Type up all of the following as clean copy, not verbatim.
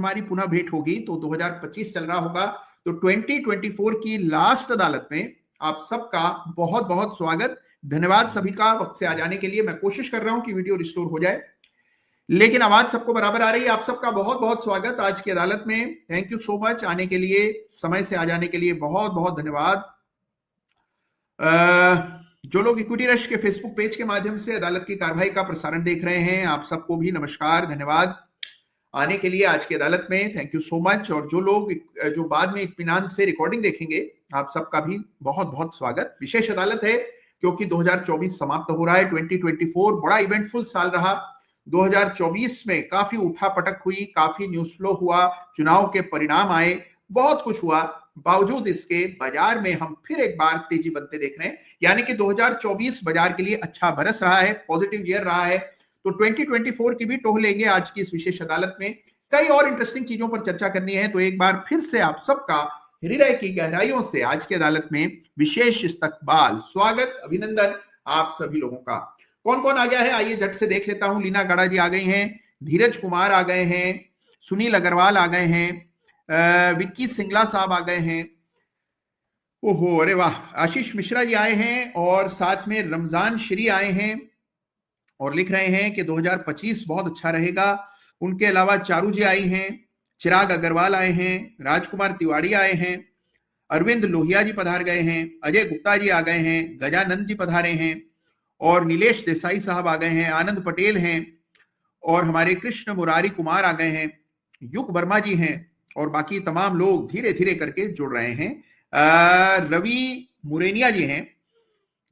हमारी पुनः भेंट होगी तो 2025 चल रहा होगा, तो 2024 की लास्ट अदालत में आप सबका बहुत बहुत स्वागत। धन्यवाद सभी का वक्त से आ जाने के लिए। मैं कोशिश कर रहा हूं कि वीडियो रिस्टोर हो जाए, लेकिन आवाज सबको बराबर आ रही है। आप सबका बहुत बहुत स्वागत आज की अदालत में। थैंक यू सो मच आने के लिए, समय से आ जाने के लिए बहुत बहुत धन्यवाद। जो लोग इक्विटी रश के फेसबुक पेज के माध्यम से अदालत की कार्रवाई का प्रसारण देख रहे हैं, आप सबको भी नमस्कार, धन्यवाद आने के लिए आज की अदालत में। Thank you so much. और जो लोग जो बाद में इत्मीनान से रिकॉर्डिंग देखेंगे, आप सबका भी बहुत बहुत स्वागत। विशेष अदालत है क्योंकि 2024 समाप्त हो रहा है। 2024 बड़ा इवेंटफुल साल रहा। 2024 में काफी उठापटक हुई, काफी न्यूज फ्लो हुआ, चुनाव के परिणाम आए, बहुत कुछ हुआ। बावजूद इसके बाजार में हम फिर एक बार तेजी बनते देख रहे हैं, यानी कि 2024 बाजार के लिए अच्छा बरस रहा है, पॉजिटिव ईयर रहा है। तो 2024 की भी टोह लेंगे आज की इस विशेष अदालत में। कई और इंटरेस्टिंग चीजों पर चर्चा करनी है, तो एक बार फिर से आप सबका हृदय की गहराइयों से आज की अदालत में विशेष इस्तकबाल, स्वागत, अभिनंदन आप सभी लोगों का। कौन कौन आ गया है आइए झट से देख लेता हूं। लीना गाड़ा जी आ गई हैं, धीरज कुमार आ गए हैं, सुनील अग्रवाल आ गए हैं, विक्की सिंगला साहब आ गए हैं, ओहो अरे वाह, आशीष मिश्रा जी आए हैं, और साथ में रमजान श्री आए हैं और लिख रहे हैं कि 2025 बहुत अच्छा रहेगा। उनके अलावा चारू जी आई हैं, चिराग अग्रवाल आए हैं, राजकुमार तिवाड़ी आए हैं, अरविंद लोहिया जी पधार गए हैं, अजय गुप्ता जी आ गए हैं, गजानंद जी पधारे हैं, और नीलेश देसाई साहब आ गए हैं, आनंद पटेल हैं, और हमारे कृष्ण मुरारी कुमार आ गए हैं, युग वर्मा जी हैं, और बाकी तमाम लोग धीरे धीरे करके जुड़ रहे हैं। रवि मुरेनिया जी हैं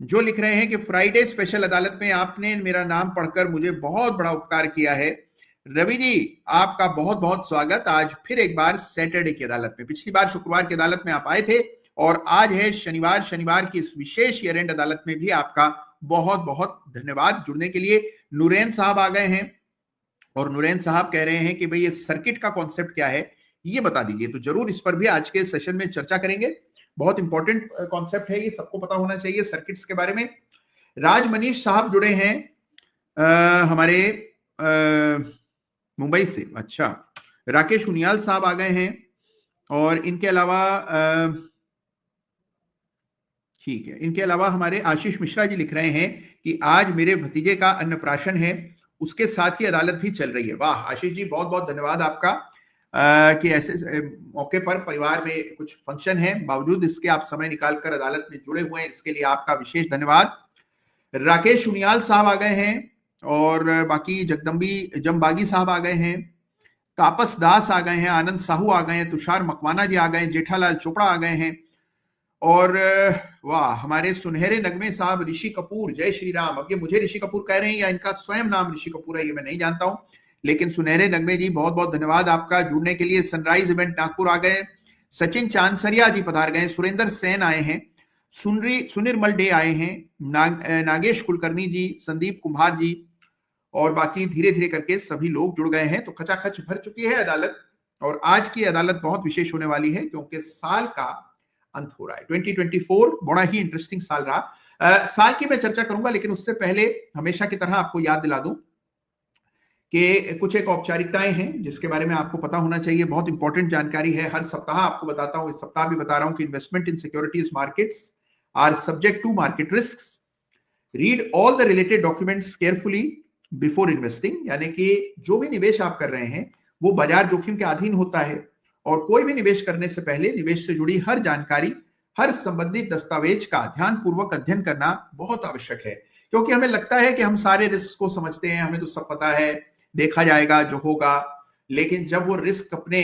जो लिख रहे हैं कि फ्राइडे स्पेशल अदालत में आपने मेरा नाम पढ़कर मुझे बहुत बड़ा उपकार किया है। रवि जी आपका बहुत बहुत स्वागत आज फिर एक बार सैटरडे की अदालत में। पिछली बार शुक्रवार की अदालत में आप आए थे और आज है शनिवार। शनिवार की इस विशेष ईयर एंड अदालत में भी आपका बहुत बहुत धन्यवाद जुड़ने के लिए। नूरैन साहब आ गए हैं और नूरैन साहब कह रहे हैं कि भाई ये सर्किट का कॉन्सेप्ट क्या है ये बता दीजिए। तो जरूर इस पर भी आज के सेशन में चर्चा करेंगे। बहुत इंपॉर्टेंट कॉन्सेप्ट है, ये सबको पता होना चाहिए सर्किट्स के बारे में। राज मनीष साहब जुड़े हैं हमारे मुंबई से। अच्छा, राकेश उनियाल साहब आ गए हैं, और इनके अलावा ठीक है, इनके अलावा हमारे आशीष मिश्रा जी लिख रहे हैं कि आज मेरे भतीजे का अन्नप्राशन है, उसके साथ ही अदालत भी चल रही है। वाह आशीष जी, बहुत बहुत धन्यवाद आपका कि ऐसे मौके पर परिवार में कुछ फंक्शन है, बावजूद इसके आप समय निकालकर अदालत में जुड़े हुए हैं, इसके लिए आपका विशेष धन्यवाद। राकेश उनियाल साहब आ गए हैं, और बाकी जमबागी साहब आ गए हैं, तापस दास आ गए हैं, आनंद साहू आ गए हैं, तुषार मकवाना जी आ गए हैं, जेठालाल चोपड़ा आ गए हैं, और वाह हमारे सुनहरे नगमे साहब ऋषि कपूर, जय श्री राम। अब ये मुझे ऋषि कपूर कह रहे हैं या इनका स्वयं नाम ऋषि कपूर है ये मैं नहीं जानता हूं, लेकिन सुनहरे नगमे जी बहुत बहुत धन्यवाद आपका जुड़ने के लिए। सनराइज इवेंट नागपुर आ गए, सचिन चांसरिया जी पधार गए, सुरेंद्र सेन आए हैं, सुनिर्मल डे आए हैं, नागेश कुलकर्णी जी, संदीप कुम्हार जी, और बाकी धीरे धीरे करके सभी लोग जुड़ गए हैं। तो खचाखच भर चुकी है अदालत, और आज की अदालत बहुत विशेष होने वाली है क्योंकि साल का अंत हो रहा है। 2024 बड़ा ही इंटरेस्टिंग साल रहा। साल की मैं चर्चा करूंगा, लेकिन उससे पहले हमेशा की तरह आपको याद दिला दूं कि कुछ एक औपचारिकताएं हैं जिसके बारे में आपको पता होना चाहिए। बहुत इंपॉर्टेंट जानकारी है, हर सप्ताह आपको बताता हूं, इस सप्ताह भी बता रहा हूं कि investment in securities markets are subject to market risk. Read all the related documents carefully before investing, यानी कि जो भी निवेश आप कर रहे हैं वो बाजार जोखिम के अधीन होता है, और कोई भी निवेश करने से पहले निवेश से जुड़ी हर जानकारी, हर संबंधित दस्तावेज का ध्यानपूर्वक अध्ययन करना बहुत आवश्यक है। क्योंकि हमें लगता है कि हम सारे रिस्क को समझते हैं, हमें तो सब पता है, देखा जाएगा जो होगा, लेकिन जब वो रिस्क अपने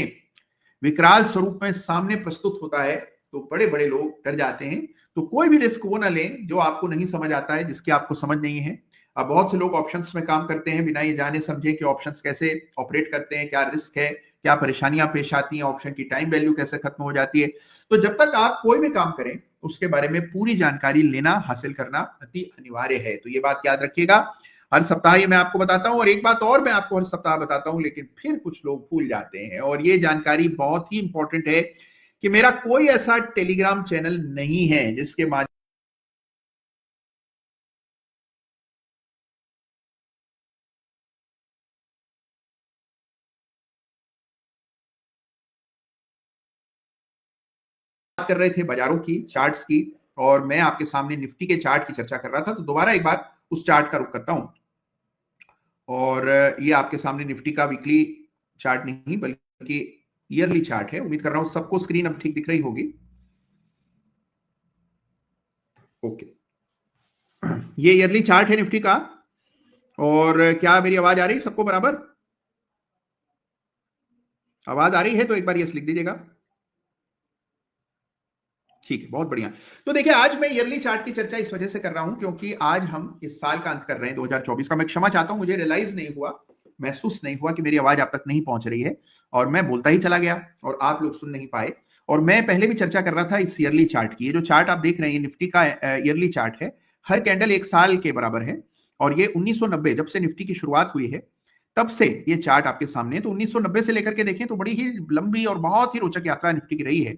विकराल स्वरूप में सामने प्रस्तुत होता है तो बड़े बड़े लोग डर जाते हैं। तो कोई भी रिस्क वो ना लें जो आपको नहीं समझ आता है, जिसकी आपको समझ नहीं है। अब बहुत से लोग ऑप्शंस में काम करते हैं बिना ये जाने समझे कि ऑप्शंस कैसे ऑपरेट करते हैं, क्या रिस्क है, क्या परेशानियां पेश आती हैं, ऑप्शन की टाइम वैल्यू कैसे खत्म हो जाती है। तो जब तक आप कोई भी काम करें उसके बारे में पूरी जानकारी लेना, हासिल करना अति अनिवार्य है। तो ये बात याद रखिएगा, हर सप्ताह ये मैं आपको बताता हूं। और एक बात और मैं आपको हर सप्ताह बताता हूं, लेकिन फिर कुछ लोग भूल जाते हैं, और ये जानकारी बहुत ही इंपॉर्टेंट है कि मेरा कोई ऐसा टेलीग्राम चैनल नहीं है जिसके माध्यम कर रहे थे बाजारों की, चार्ट्स की, और मैं आपके सामने निफ्टी के चार्ट की चर्चा कर रहा था। तो दोबारा एक बार उस चार्ट का रुख करता हूं, और ये आपके सामने निफ्टी का वीकली चार्ट नहीं बल्कि ईयरली चार्ट है। उम्मीद कर रहा हूं सबको स्क्रीन अब ठीक दिख रही होगी। ओके, ये ईयरली चार्ट है निफ्टी का। और क्या मेरी आवाज आ रही है सबको बराबर? आवाज आ रही है तो एक बार यस लिख दीजिएगा। ठीक है, बहुत बढ़िया। तो देखिए, आज मैं ईयरली चार्ट की चर्चा इस वजह से कर रहा हूं क्योंकि आज हम इस साल का अंत कर रहे हैं 2024 का। मैं क्षमा चाहता हूं, मुझे रियलाइज नहीं हुआ, महसूस नहीं हुआ कि मेरी आवाज आप तक नहीं पहुंच रही है, और मैं बोलता ही चला गया और आप लोग सुन नहीं पाए। और मैं पहले भी चर्चा कर रहा था इस ईयरली चार्ट की। ये जो चार्ट आप देख रहे हैं निफ्टी का ईयरली चार्ट है। हर कैंडल एक साल के बराबर है, और ये 1990 जब से निफ्टी की शुरुआत हुई है तब से ये चार्ट आपके सामने है। तो 1990 से लेकर के देखें तो बड़ी ही लंबी और बहुत ही रोचक यात्रा निफ्टी की रही है।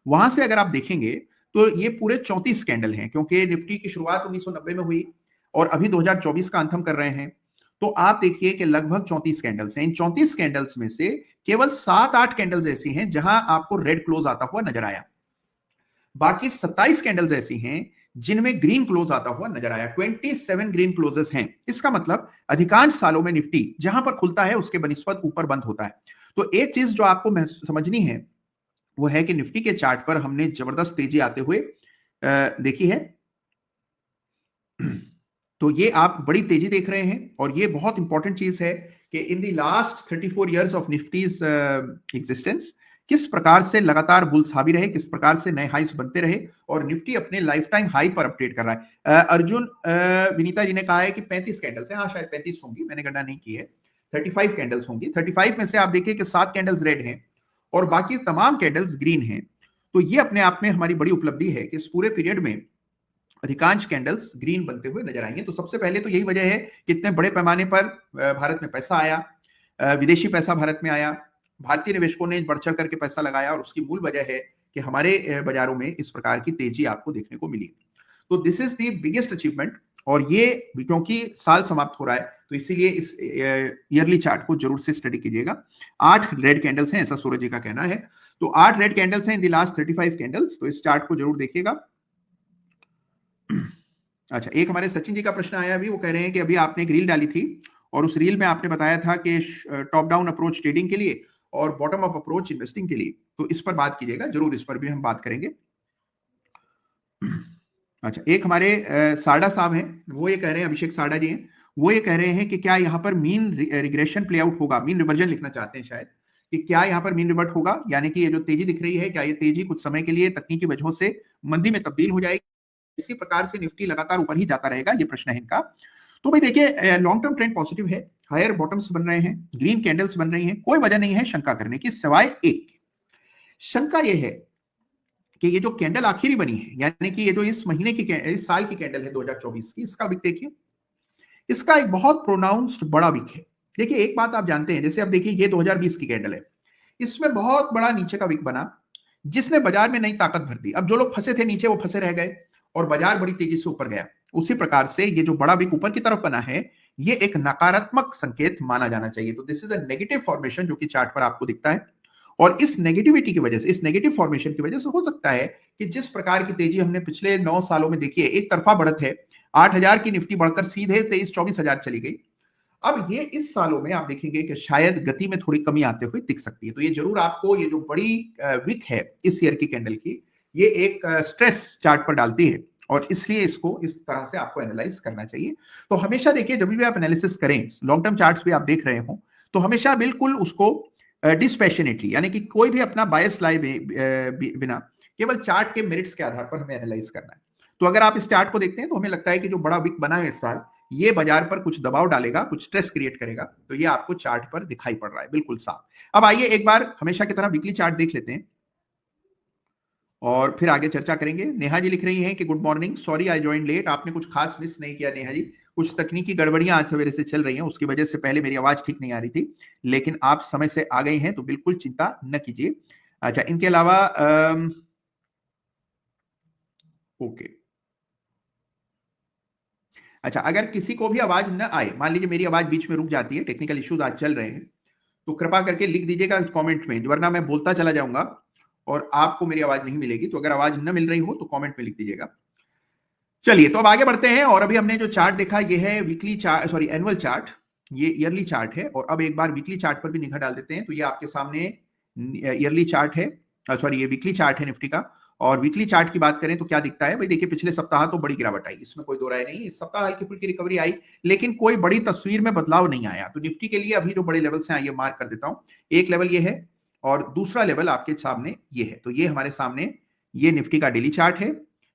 वहां से अगर आप देखेंगे तो ये पूरे 34 कैंडल हैं, क्योंकि निफ्टी की शुरुआत 1990 में हुई और अभी 2024 का अंत हम कर रहे हैं। तो आप देखिए कि लगभग 34 कैंडल्स हैं। इन 34 कैंडल्स में से केवल 7-8 कैंडल्स ऐसी हैं जहां आपको रेड क्लोज आता हुआ नजर आया। बाकी 27 कैंडल्स ऐसी हैं जिनमें ग्रीन क्लोज आता हुआ नजर आया। 27 ग्रीन क्लोजेस हैं। इसका मतलब अधिकांश सालों में निफ्टी जहां पर खुलता है उसके बनिस्बत ऊपर बंद होता है। तो एक चीज जो आपको समझनी है वो है कि निफ्टी के चार्ट पर हमने जबरदस्त तेजी आते हुए देखी है। तो ये आप बड़ी तेजी देख रहे हैं, और ये बहुत इंपॉर्टेंट चीज है कि in the last 34 years of Nifty's existence किस प्रकार से लगातार बुल्स हावी रहे, किस प्रकार से नए हाइस बनते रहे, और निफ्टी अपने लाइफ टाइम हाई पर अपडेट कर रहा है। अर्जुन विनीता जी ने कहा है कि 35 कैंडल्स हैं। हाँ, शायद 35 होंगी, मैंने गणना नहीं की है। 35 कैंडल्स होंगी। 35 में से आप देखिए कि 7 कैंडल्स रेड हैं और बाकी तमाम कैंडल्स ग्रीन हैं। तो ये अपने आप में हमारी बड़ी उपलब्धि है कि इस पूरे पीरियड में अधिकांश कैंडल्स ग्रीन बनते हुए नजर आएंगे। तो सबसे पहले तो यही वजह है कि इतने बड़े पैमाने पर भारत में पैसा आया, विदेशी पैसा भारत में आया, भारतीय निवेशकों ने बढ़ चढ़ करके पैसा लगाया, और उसकी मूल वजह है कि हमारे बाजारों में इस प्रकार की तेजी आपको देखने को मिली। तो this is the biggest achievement. और ये क्योंकि साल समाप्त हो रहा है तो इसीलिए इस ईयरली चार्ट को जरूर से स्टडी कीजिएगा। 8 रेड कैंडल्स हैं, ऐसा सूरज जी का कहना है। तो 8 रेड कैंडल्स हैं इन द लास्ट 35 कैंडल्स। तो इस चार्ट को जरूर देखिएगा। अच्छा, एक हमारे सचिन जी का प्रश्न आया अभी। वो कह रहे हैं कि अभी आपने एक रील डाली थी और उस रील में आपने बताया था कि टॉप डाउन अप्रोच ट्रेडिंग के लिए और बॉटम अप अप्रोच इन्वेस्टिंग के लिए। तो इस पर बात कीजिएगा जरूर, इस पर भी हम बात करेंगे। अच्छा, एक हमारे साडा साहब हैं, वो ये कह रहे हैं, अभिषेक साडा जी हैं, वो ये कह रहे हैं कि क्या यहाँ पर मीन रिग्रेशन प्ले आउट होगा। मीन रिवर्जन लिखना चाहते हैं शायद, कि क्या यहाँ पर मीन रिवर्ट होगा, यानी कि ये जो तेजी दिख रही है क्या ये तेजी कुछ समय के लिए तकनीकी वजहों से मंदी में तब्दील हो जाएगी, इसी प्रकार से निफ्टी लगातार ऊपर ही जाता रहेगा, ये प्रश्न है इनका। तो भाई देखिए, लॉन्ग टर्म ट्रेंड पॉजिटिव है, हायर बॉटम्स बन रहे हैं, ग्रीन कैंडल्स बन रही हैं, कोई वजह नहीं है शंका करने की सिवाय एक। शंका यह है कि ये जो कैंडल आखिरी बनी है, यानी कि ये जो इस महीने की इस साल की कैंडल है 2024 की, इसका विक देखिए, इसका एक बहुत प्रोनाउंस्ड बड़ा विक है। देखिए, एक बात आप जानते हैं, जैसे अब देखिए ये 2020 की कैंडल है, इसमें बहुत बड़ा नीचे का विक बना जिसने बाजार में नई ताकत भर दी। अब जो लोग फंसे थे नीचे वो फंसे रह गए और बाजार बड़ी तेजी से ऊपर गया। उसी प्रकार से ये जो बड़ा विक ऊपर की तरफ बना है ये एक नकारात्मक संकेत माना जाना चाहिए। तो this is a negative formation जो कि चार्ट पर आपको दिखता है, और इस नेगेटिविटी की वजह से, इस नेगेटिव फॉर्मेशन की वजह से हो सकता है कि जिस प्रकार की तेजी हमने पिछले 9 सालों में देखी है, एक तरफा बढ़त है, 8,000 की निफ्टी बढ़कर सीधे 23-24,000 चली गई। अब ये इस सालों में आप देखेंगे कि शायद गति में थोड़ी कमी आते हुए दिख सकती है। तो ये जरूर आपको, ये जो बड़ी विक है इस ईयर की कैंडल की, ये एक स्ट्रेस चार्ट पर डालती है, और इसलिए इसको इस तरह से आपको एनालाइज करना चाहिए। तो हमेशा देखिए, जब भी आप एनालिसिस करें, लॉन्ग टर्म चार्ट्स भी आप देख रहे हो, तो हमेशा बिल्कुल उसको डिस्पैशनेटली, यानी कि कोई भी अपना बायस लाए बिना केवल चार्ट के मेरिट्स के आधार पर हमें एनालाइज करना है। तो अगर आप इस चार्ट को देखते हैं तो हमें लगता है कि जो बड़ा विक बना है इस साल, ये बाजार पर कुछ दबाव डालेगा, कुछ स्ट्रेस क्रिएट करेगा। तो ये आपको चार्ट पर दिखाई पड़ रहा है बिल्कुल साफ। अब आइए एक बार हमेशा की तरह वीकली चार्ट देख लेते हैं और फिर आगे चर्चा करेंगे। नेहा जी लिख रही हैं कि good morning, sorry I join late. आपने कुछ खास मिस नहीं किया नेहा जी, कुछ तकनीकी गड़बड़ियां आज सवेरे से चल रही हैं, उसकी वजह से पहले मेरी आवाज ठीक नहीं आ रही थी, लेकिन आप समय से आ गई हैं तो बिल्कुल चिंता न कीजिए। अच्छा, इनके अलावा ओके, अच्छा, अगर किसी को भी आवाज न आए, मान लीजिए मेरी आवाज बीच में रुक जाती है, टेक्निकल इश्यूज आज चल रहे हैं, तो कृपा करके लिख दीजिएगा कमेंट में, वरना मैं बोलता चला जाऊंगा और आपको मेरी आवाज नहीं मिलेगी। तो अगर आवाज न मिल रही हो तो कमेंट में लिख दीजिएगा। चलिए, तो अब आगे बढ़ते हैं। और अभी हमने जो चार्ट देखा ये है weekly chart, sorry annual chart, ये ईयरली चार्ट है। और अब एक बार वीकली चार्ट पर भी निगाह डाल देते हैं। तो ये आपके सामने ईयरली चार्ट है, सॉरी ये वीकली चार्ट है निफ्टी का। और वीकली चार्ट की बात करें तो क्या दिखता है भाई, देखिए पिछले सप्ताह तो बड़ी गिरावट आई, इसमें कोई दो राय नहीं। इस सप्ताह हल्की फुल्की रिकवरी आई, लेकिन कोई बड़ी तस्वीर में बदलाव नहीं आया। तो निफ्टी के लिए अभी जो बड़े लेवल्स हैं आइए मार्क कर देता हूं। एक लेवल ये है और दूसरा लेवल आपके सामने ये है। तो ये हमारे सामने ये निफ्टी का डेली चार्ट है,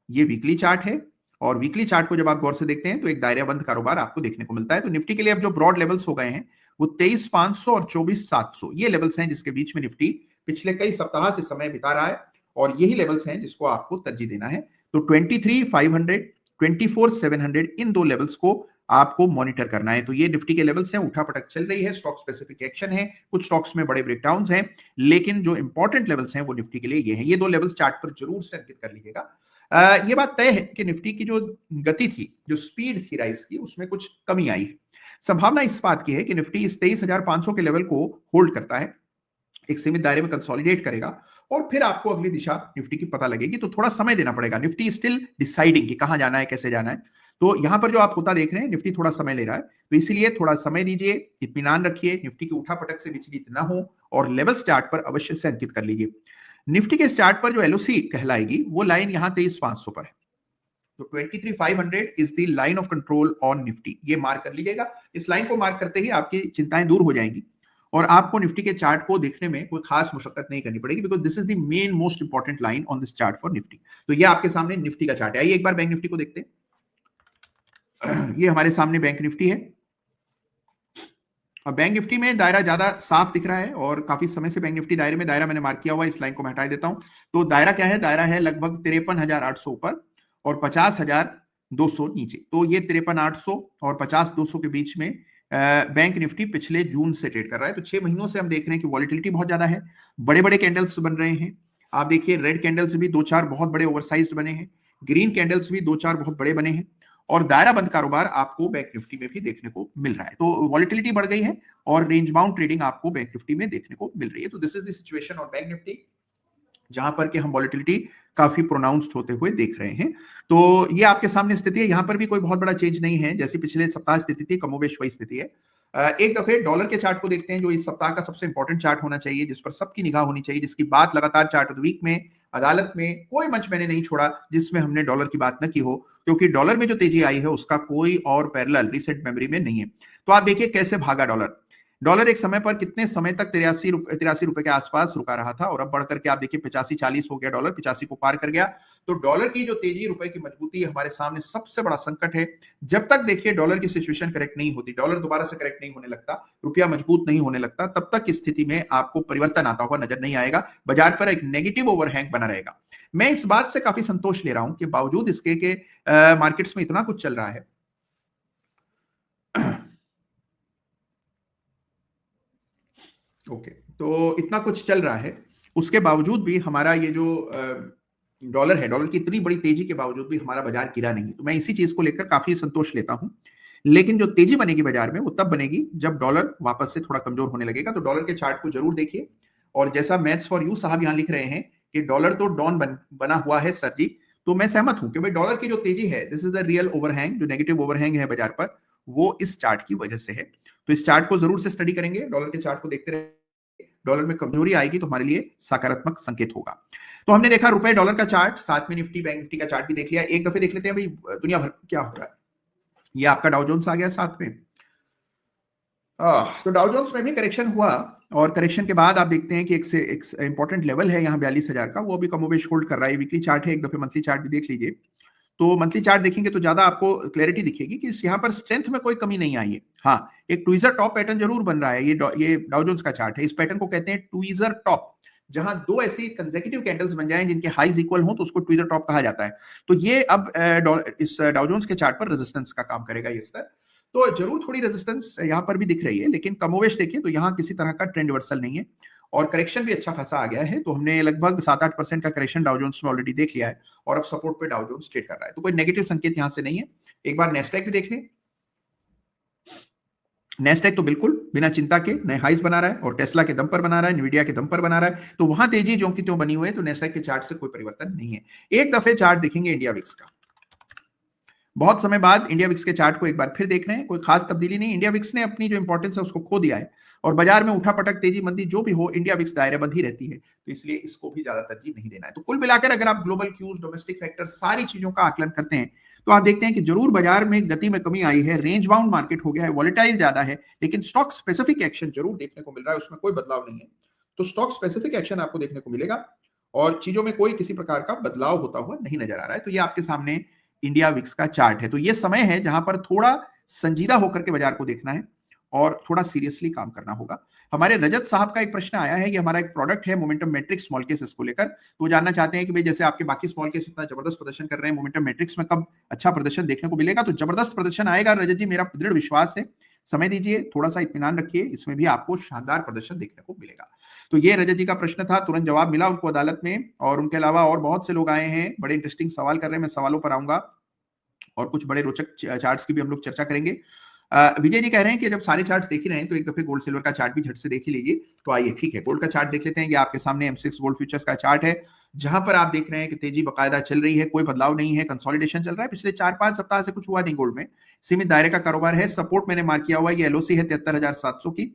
ये वीकली चार्ट है। और वीकली चार्ट को जब आप गौर से देखते हैं तो एक दायराबंद कारोबार आपको देखने को मिलता है। तो निफ्टी के लिए अब जो ब्रॉड लेवल्स हो गए हैं वो 23,500 और 24,700 ये लेवल्स हैं जिसके बीच में निफ्टी पिछले कई सप्ताह से समय बिता रहा है। और यही लेवल्स हैं जिसको आपको तरजीह देना है। तो 23,500, 24,700 इन दो लेवल्स को आपको मॉनिटर करना है। तो ये निफ्टी के लेवल्स हैं, उठापटक चल रही है, स्टॉक स्पेसिफिक एक्शन है, कुछ स्टॉक्स में बड़े ब्रेकडाउन हैं, लेकिन जो इंपॉर्टेंट लेवल्स हैं वो निफ्टी के लिए ये है। ये दो लेवल्स चार्ट पर जरूर से अंकित कर लीजिएगा। ये बात तय है कि निफ्टी की जो गति थी, जो स्पीड थी राइज की, उसमें कुछ कमी आई है। संभावना इस बात की है कि निफ्टी इस 23,500 के लेवल को होल्ड करता है, एक सीमित दायरे में कंसोलिडेट करेगा और फिर आपको अगली दिशा निफ्टी की पता लगेगी। तो थोड़ा समय देना पड़ेगा, निफ्टी स्टिल डिसाइडिंग कि कहां जाना है, कैसे जाना है। तो यहां पर जो आप होता देख रहे हैं, निफ्टी थोड़ा समय ले रहा है, तो इसीलिए थोड़ा समय दीजिए, इत्मीनान रखिए, निफ्टी की उठापटक से विचलित ना हो और लेवल्स चार्ट पर अवश्य से अंकित कर लीजिए। निफ्टी के चार्ट पर जो एलओसी कहलाएगी वो लाइन यहां 23,500 पर है। तो 23,500 is the line of control on Nifty, ये मार्क कर लीजिएगा। इस लाइन को मार्क करते ही आपकी चिंताएं दूर हो जाएंगी और आपको निफ्टी के चार्ट को देखने में कोई खास मुशक्कत नहीं करनी पड़ेगी, because this is the main most important line on this chart for Nifty. तो ये आपके सामने निफ्टी का चार्ट है। आइए एक बार बैंक निफ्टी को देखते हैं। ये हमारे सामने बैंक निफ्टी है। बैंक निफ्टी में दायरा ज्यादा साफ दिख रहा है और काफी समय से बैंक निफ्टी दायरे में, दायरा मैंने मार्क किया हुआ है, इस लाइन को मैं हटा देता हूं। तो दायरा क्या है, दायरा है लगभग 53,800 ऊपर और 50,200 नीचे। तो ये 53,800 और 50,200 के बीच में बैंक निफ्टी पिछले जून से ट्रेड कर रहा है। तो 6 महीनों से हम देख रहे हैं कि वॉलिटिलिटी बहुत ज्यादा है, बड़े बड़े कैंडल्स बन रहे हैं। आप देखिए रेड कैंडल्स भी 2-4 बहुत बड़े ओवरसाइज बने हैं, ग्रीन कैंडल्स भी 2-4 बहुत बड़े बने हैं और दायरा बंद कारोबार आपको बैंक निफ्टी में भी देखने को मिल रहा है। तो वॉलिटिलिटी बढ़ गई है और रेंज बाउंड ट्रेडिंग आपको बैंक निफ्टी में देखने को मिल रही है। तो this is the situation on bank Nifty, जहां पर कि हम वॉलिटिलिटी काफी प्रोनाउंस्ड होते हुए देख रहे हैं। तो ये आपके सामने स्थिति है, यहां पर भी कोई बहुत बड़ा चेंज नहीं है, जैसी पिछले सप्ताह स्थिति थी कमोबेश वही स्थिति है। एक दफे डॉलर के चार्ट को देखते हैं, जो इस सप्ताह का सबसे इंपॉर्टेंट चार्ट होना चाहिए, जिस पर सबकी निगाह होनी चाहिए, जिसकी बात लगातार चार्ट ऑफ द वीक में, अदालत में, कोई मंच मैंने नहीं छोड़ा जिसमें हमने डॉलर की बात न की हो, क्योंकि डॉलर में जो तेजी आई है उसका कोई और पैरेलल रिसेंट मेमोरी में नहीं है। तो आप देखिए कैसे भागा डॉलर। डॉलर एक समय पर कितने समय तक 83 रुपए के आसपास रुका रहा था और अब बढ़कर के आप देखिए 85-40 हो गया, डॉलर 85 को पार कर गया। तो डॉलर की जो तेजी, रुपए की मजबूती हमारे सामने सबसे बड़ा संकट है। जब तक देखिए डॉलर की सिचुएशन करेक्ट नहीं होती, डॉलर दोबारा से करेक्ट नहीं होने लगता, रुपया मजबूत नहीं होने लगता, तब तक इस स्थिति में आपको परिवर्तन आता हुआ नजर नहीं आएगा। बाजार पर एक नेगेटिव ओवरहैंग बना रहेगा। मैं इस बात से काफी संतोष ले रहा हूं कि बावजूद इसके के मार्केट्स में इतना कुछ चल रहा है, ओके तो इतना कुछ चल रहा है, उसके बावजूद भी हमारा ये जो डॉलर है, डॉलर की इतनी बड़ी तेजी के बावजूद भी हमारा बाजार गिरा नहीं है। तो मैं इसी चीज को लेकर काफी संतोष लेता हूं। लेकिन जो तेजी बनेगी बाजार में वो तब बनेगी जब डॉलर वापस से थोड़ा कमजोर होने लगेगा। तो डॉलर के चार्ट को जरूर देखिए। और जैसा मैथ्स फॉर यू साहब यहां लिख रहे हैं कि डॉलर तो डॉन बना हुआ है सर जी, तो मैं सहमत हूं कि भाई डॉलर की जो तेजी है, this is the real overhang, जो नेगेटिव ओवरहैंग है बाजार पर, वो इस चार्ट की वजह से है। तो इस चार्ट को जरूर से स्टडी करेंगे, डॉलर के चार्ट को देखते रहे। डॉलर में कमजोरी आएगी तो हमारे लिए सकारात्मक संकेत होगा। तो हमने देखा रुपए डॉलर का चार्ट, साथ में निफ्टी बैंक निफ्टी का चार्ट भी देख लिया। एक दफे देख लेते हैं भाई दुनिया भर क्या हो रहा है। ये आपका डाउ जोन्स आ गया साथ में। तो डाउ जोन्स में भी करेक्शन हुआ और करेक्शन के बाद आप देखते हैं कि एक इंपॉर्टेंट लेवल है यहाँ 42,000 का, वो भी कमोबेश होल्ड कर रहा है। वीकली चार्ट है, एक दफे मंथली चार्ट भी देख लीजिए। तो मंथली चार्ट देखेंगे तो ज्यादा आपको क्लैरिटी दिखेगी कि यहाँ पर स्ट्रेंथ में कोई कमी नहीं आई है। हाँ, एक ट्वीजर टॉप पैटर्न जरूर बन रहा है। ये डाउ जोन्स का चार्ट है, इस पैटर्न को कहते हैं ट्वीजर टॉप। जहां दो ऐसी कंसेक्यूटिव कैंडल्स बन जाएं जिनके हाईज इक्वल हो तो उसको ट्वीजर टॉप कहा जाता है। तो ये अब इस डाउ जोन्स के चार्ट पर रेजिस्टेंस का काम करेगा ये स्तर। तो जरूर थोड़ी रेजिस्टेंस यहाँ पर भी दिख रही है, लेकिन कमोवेश देखिए तो यहाँ किसी तरह का ट्रेंड रिवर्सल नहीं है और करेक्शन भी अच्छा खासा आ गया है। तो हमने लगभग 7-8% का करेक्शन डाउ जोन्स में ऑलरेडी देख लिया है और अब सपोर्ट पे डाउ जोन्स ट्रेड कर रहा है। तो कोई नेगेटिव संकेत यहां से नहीं है। एक बार नेस्डैक भी देख लें। नेस्डैक तो बिल्कुल बिना चिंता के नए हाइज बना रहा है और टेस्ला के दम पर बना रहा है, न्वीडिया के दम पर बना रहा है, तो वहां तेजी जो की त्यों बनी हुई है, तो नेस्डैक के चार्ट से कोई परिवर्तन नहीं है। एक दफे चार्ट देखेंगे इंडिया विक्स का, बहुत समय बाद इंडिया विक्स के चार्ट को एक बार फिर देख रहे हैं, कोई खास तब्दीली नहीं। इंडिया विक्स ने अपनी जो इंपॉर्टेंस है उसको खो दिया है और बाजार में उठापटक तेजी मंदी जो भी हो, इंडिया विक्स दायरेबंद ही रहती है, तो इसलिए इसको भी ज्यादा तरजीह नहीं देना है। तो कुल मिलाकर अगर आप ग्लोबल क्यूज, डोमेस्टिक फैक्टर, सारी चीजों का आकलन करते हैं तो आप देखते हैं कि जरूर बाजार में गति में कमी आई है, रेंज बाउंड मार्केट हो गया है, वॉलेटाइल ज्यादा है, लेकिन स्टॉक स्पेसिफिक एक्शन जरूर देखने को मिल रहा है, उसमें कोई बदलाव नहीं है। तो स्टॉक स्पेसिफिक एक्शन आपको देखने को मिलेगा और चीजों में कोई किसी प्रकार का बदलाव होता हुआ नहीं नजर आ रहा है। तो ये आपके सामने इंडिया विक्स का चार्ट है। तो ये समय है जहां पर थोड़ा संजीदा होकर के बाजार को देखना है और थोड़ा सीरियसली काम करना होगा। हमारे रजत साहब का एक प्रश्न आया है कि हमारा एक प्रोडक्ट है मोमेंटम मैट्रिक्स स्मॉल केसेस को लेकर, तो वो जानना चाहते हैं कि भाई जैसे आपके बाकी स्मॉल केस इतना जबरदस्त प्रदर्शन कर रहे हैं, मोमेंटम मैट्रिक्स में कब अच्छा प्रदर्शन देखने को मिलेगा? तो जबरदस्त प्रदर्शन आएगा रजत जी, मेरा दृढ़ विश्वास है। समय दीजिए, थोड़ा सा इत्मीनान रखिए, इसमें भी आपको शानदार प्रदर्शन देखने को मिलेगा। तो ये रजत जी का प्रश्न था, तुरंत जवाब मिला उनको अदालत में। और उनके अलावा और बहुत से लोग आए हैं, बड़े इंटरेस्टिंग सवाल कर रहे हैं, मैं सवालों पर आऊंगा और कुछ बड़े रोचक चार्ट्स की भी हम लोग चर्चा करेंगे। विजय जी कह रहे हैं कि जब सारे चार्ट्स देख ही रहे हैं तो एक दफे गोल्ड सिल्वर का चार्ट भी झट से देख ही लीजिए। तो आइए, ठीक है, गोल्ड का चार्ट देख लेते हैं। ये आपके सामने M6 गोल्ड फ्यूचर्स का चार्ट है, जहां पर आप देख रहे हैं कि तेजी बकायदा चल रही है, कोई बदलाव नहीं है, कंसोलिडेशन चल रहा है। पिछले 4-5 सप्ताह से कुछ हुआ नहीं गोल्ड में, सीमित दायरे का कारोबार है। सपोर्ट मैंने मार्क किया हुआ है, ये LOC है 73,700 की,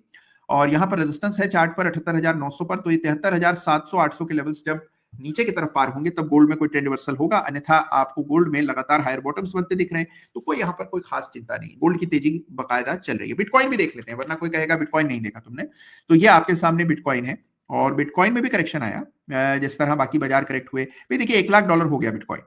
और यहाँ पर रेजिस्टेंस है चार्ट पर 78,900 पर। तो ये 73,700-800 के लेवल्स जब नीचे की तरफ पार होंगे तब गोल्ड में कोई ट्रेंड रिवर्सल होगा, अन्यथा आपको गोल्ड में लगातार हायर बॉटम्स बनते दिख रहे हैं, तो कोई यहाँ पर कोई खास चिंता नहीं। गोल्ड की तेजी बकायदा चल रही है। बिटकॉइन भी देख लेते हैं, वरना कोई कहेगा बिटकॉइन नहीं देखा तुमने। तो ये आपके सामने बिटकॉइन है और बिटकॉइन में भी करेक्शन आया, जिस तरह बाकी बाजार करेक्ट हुए। भाई देखिए, $1 लाख हो गया बिटकॉइन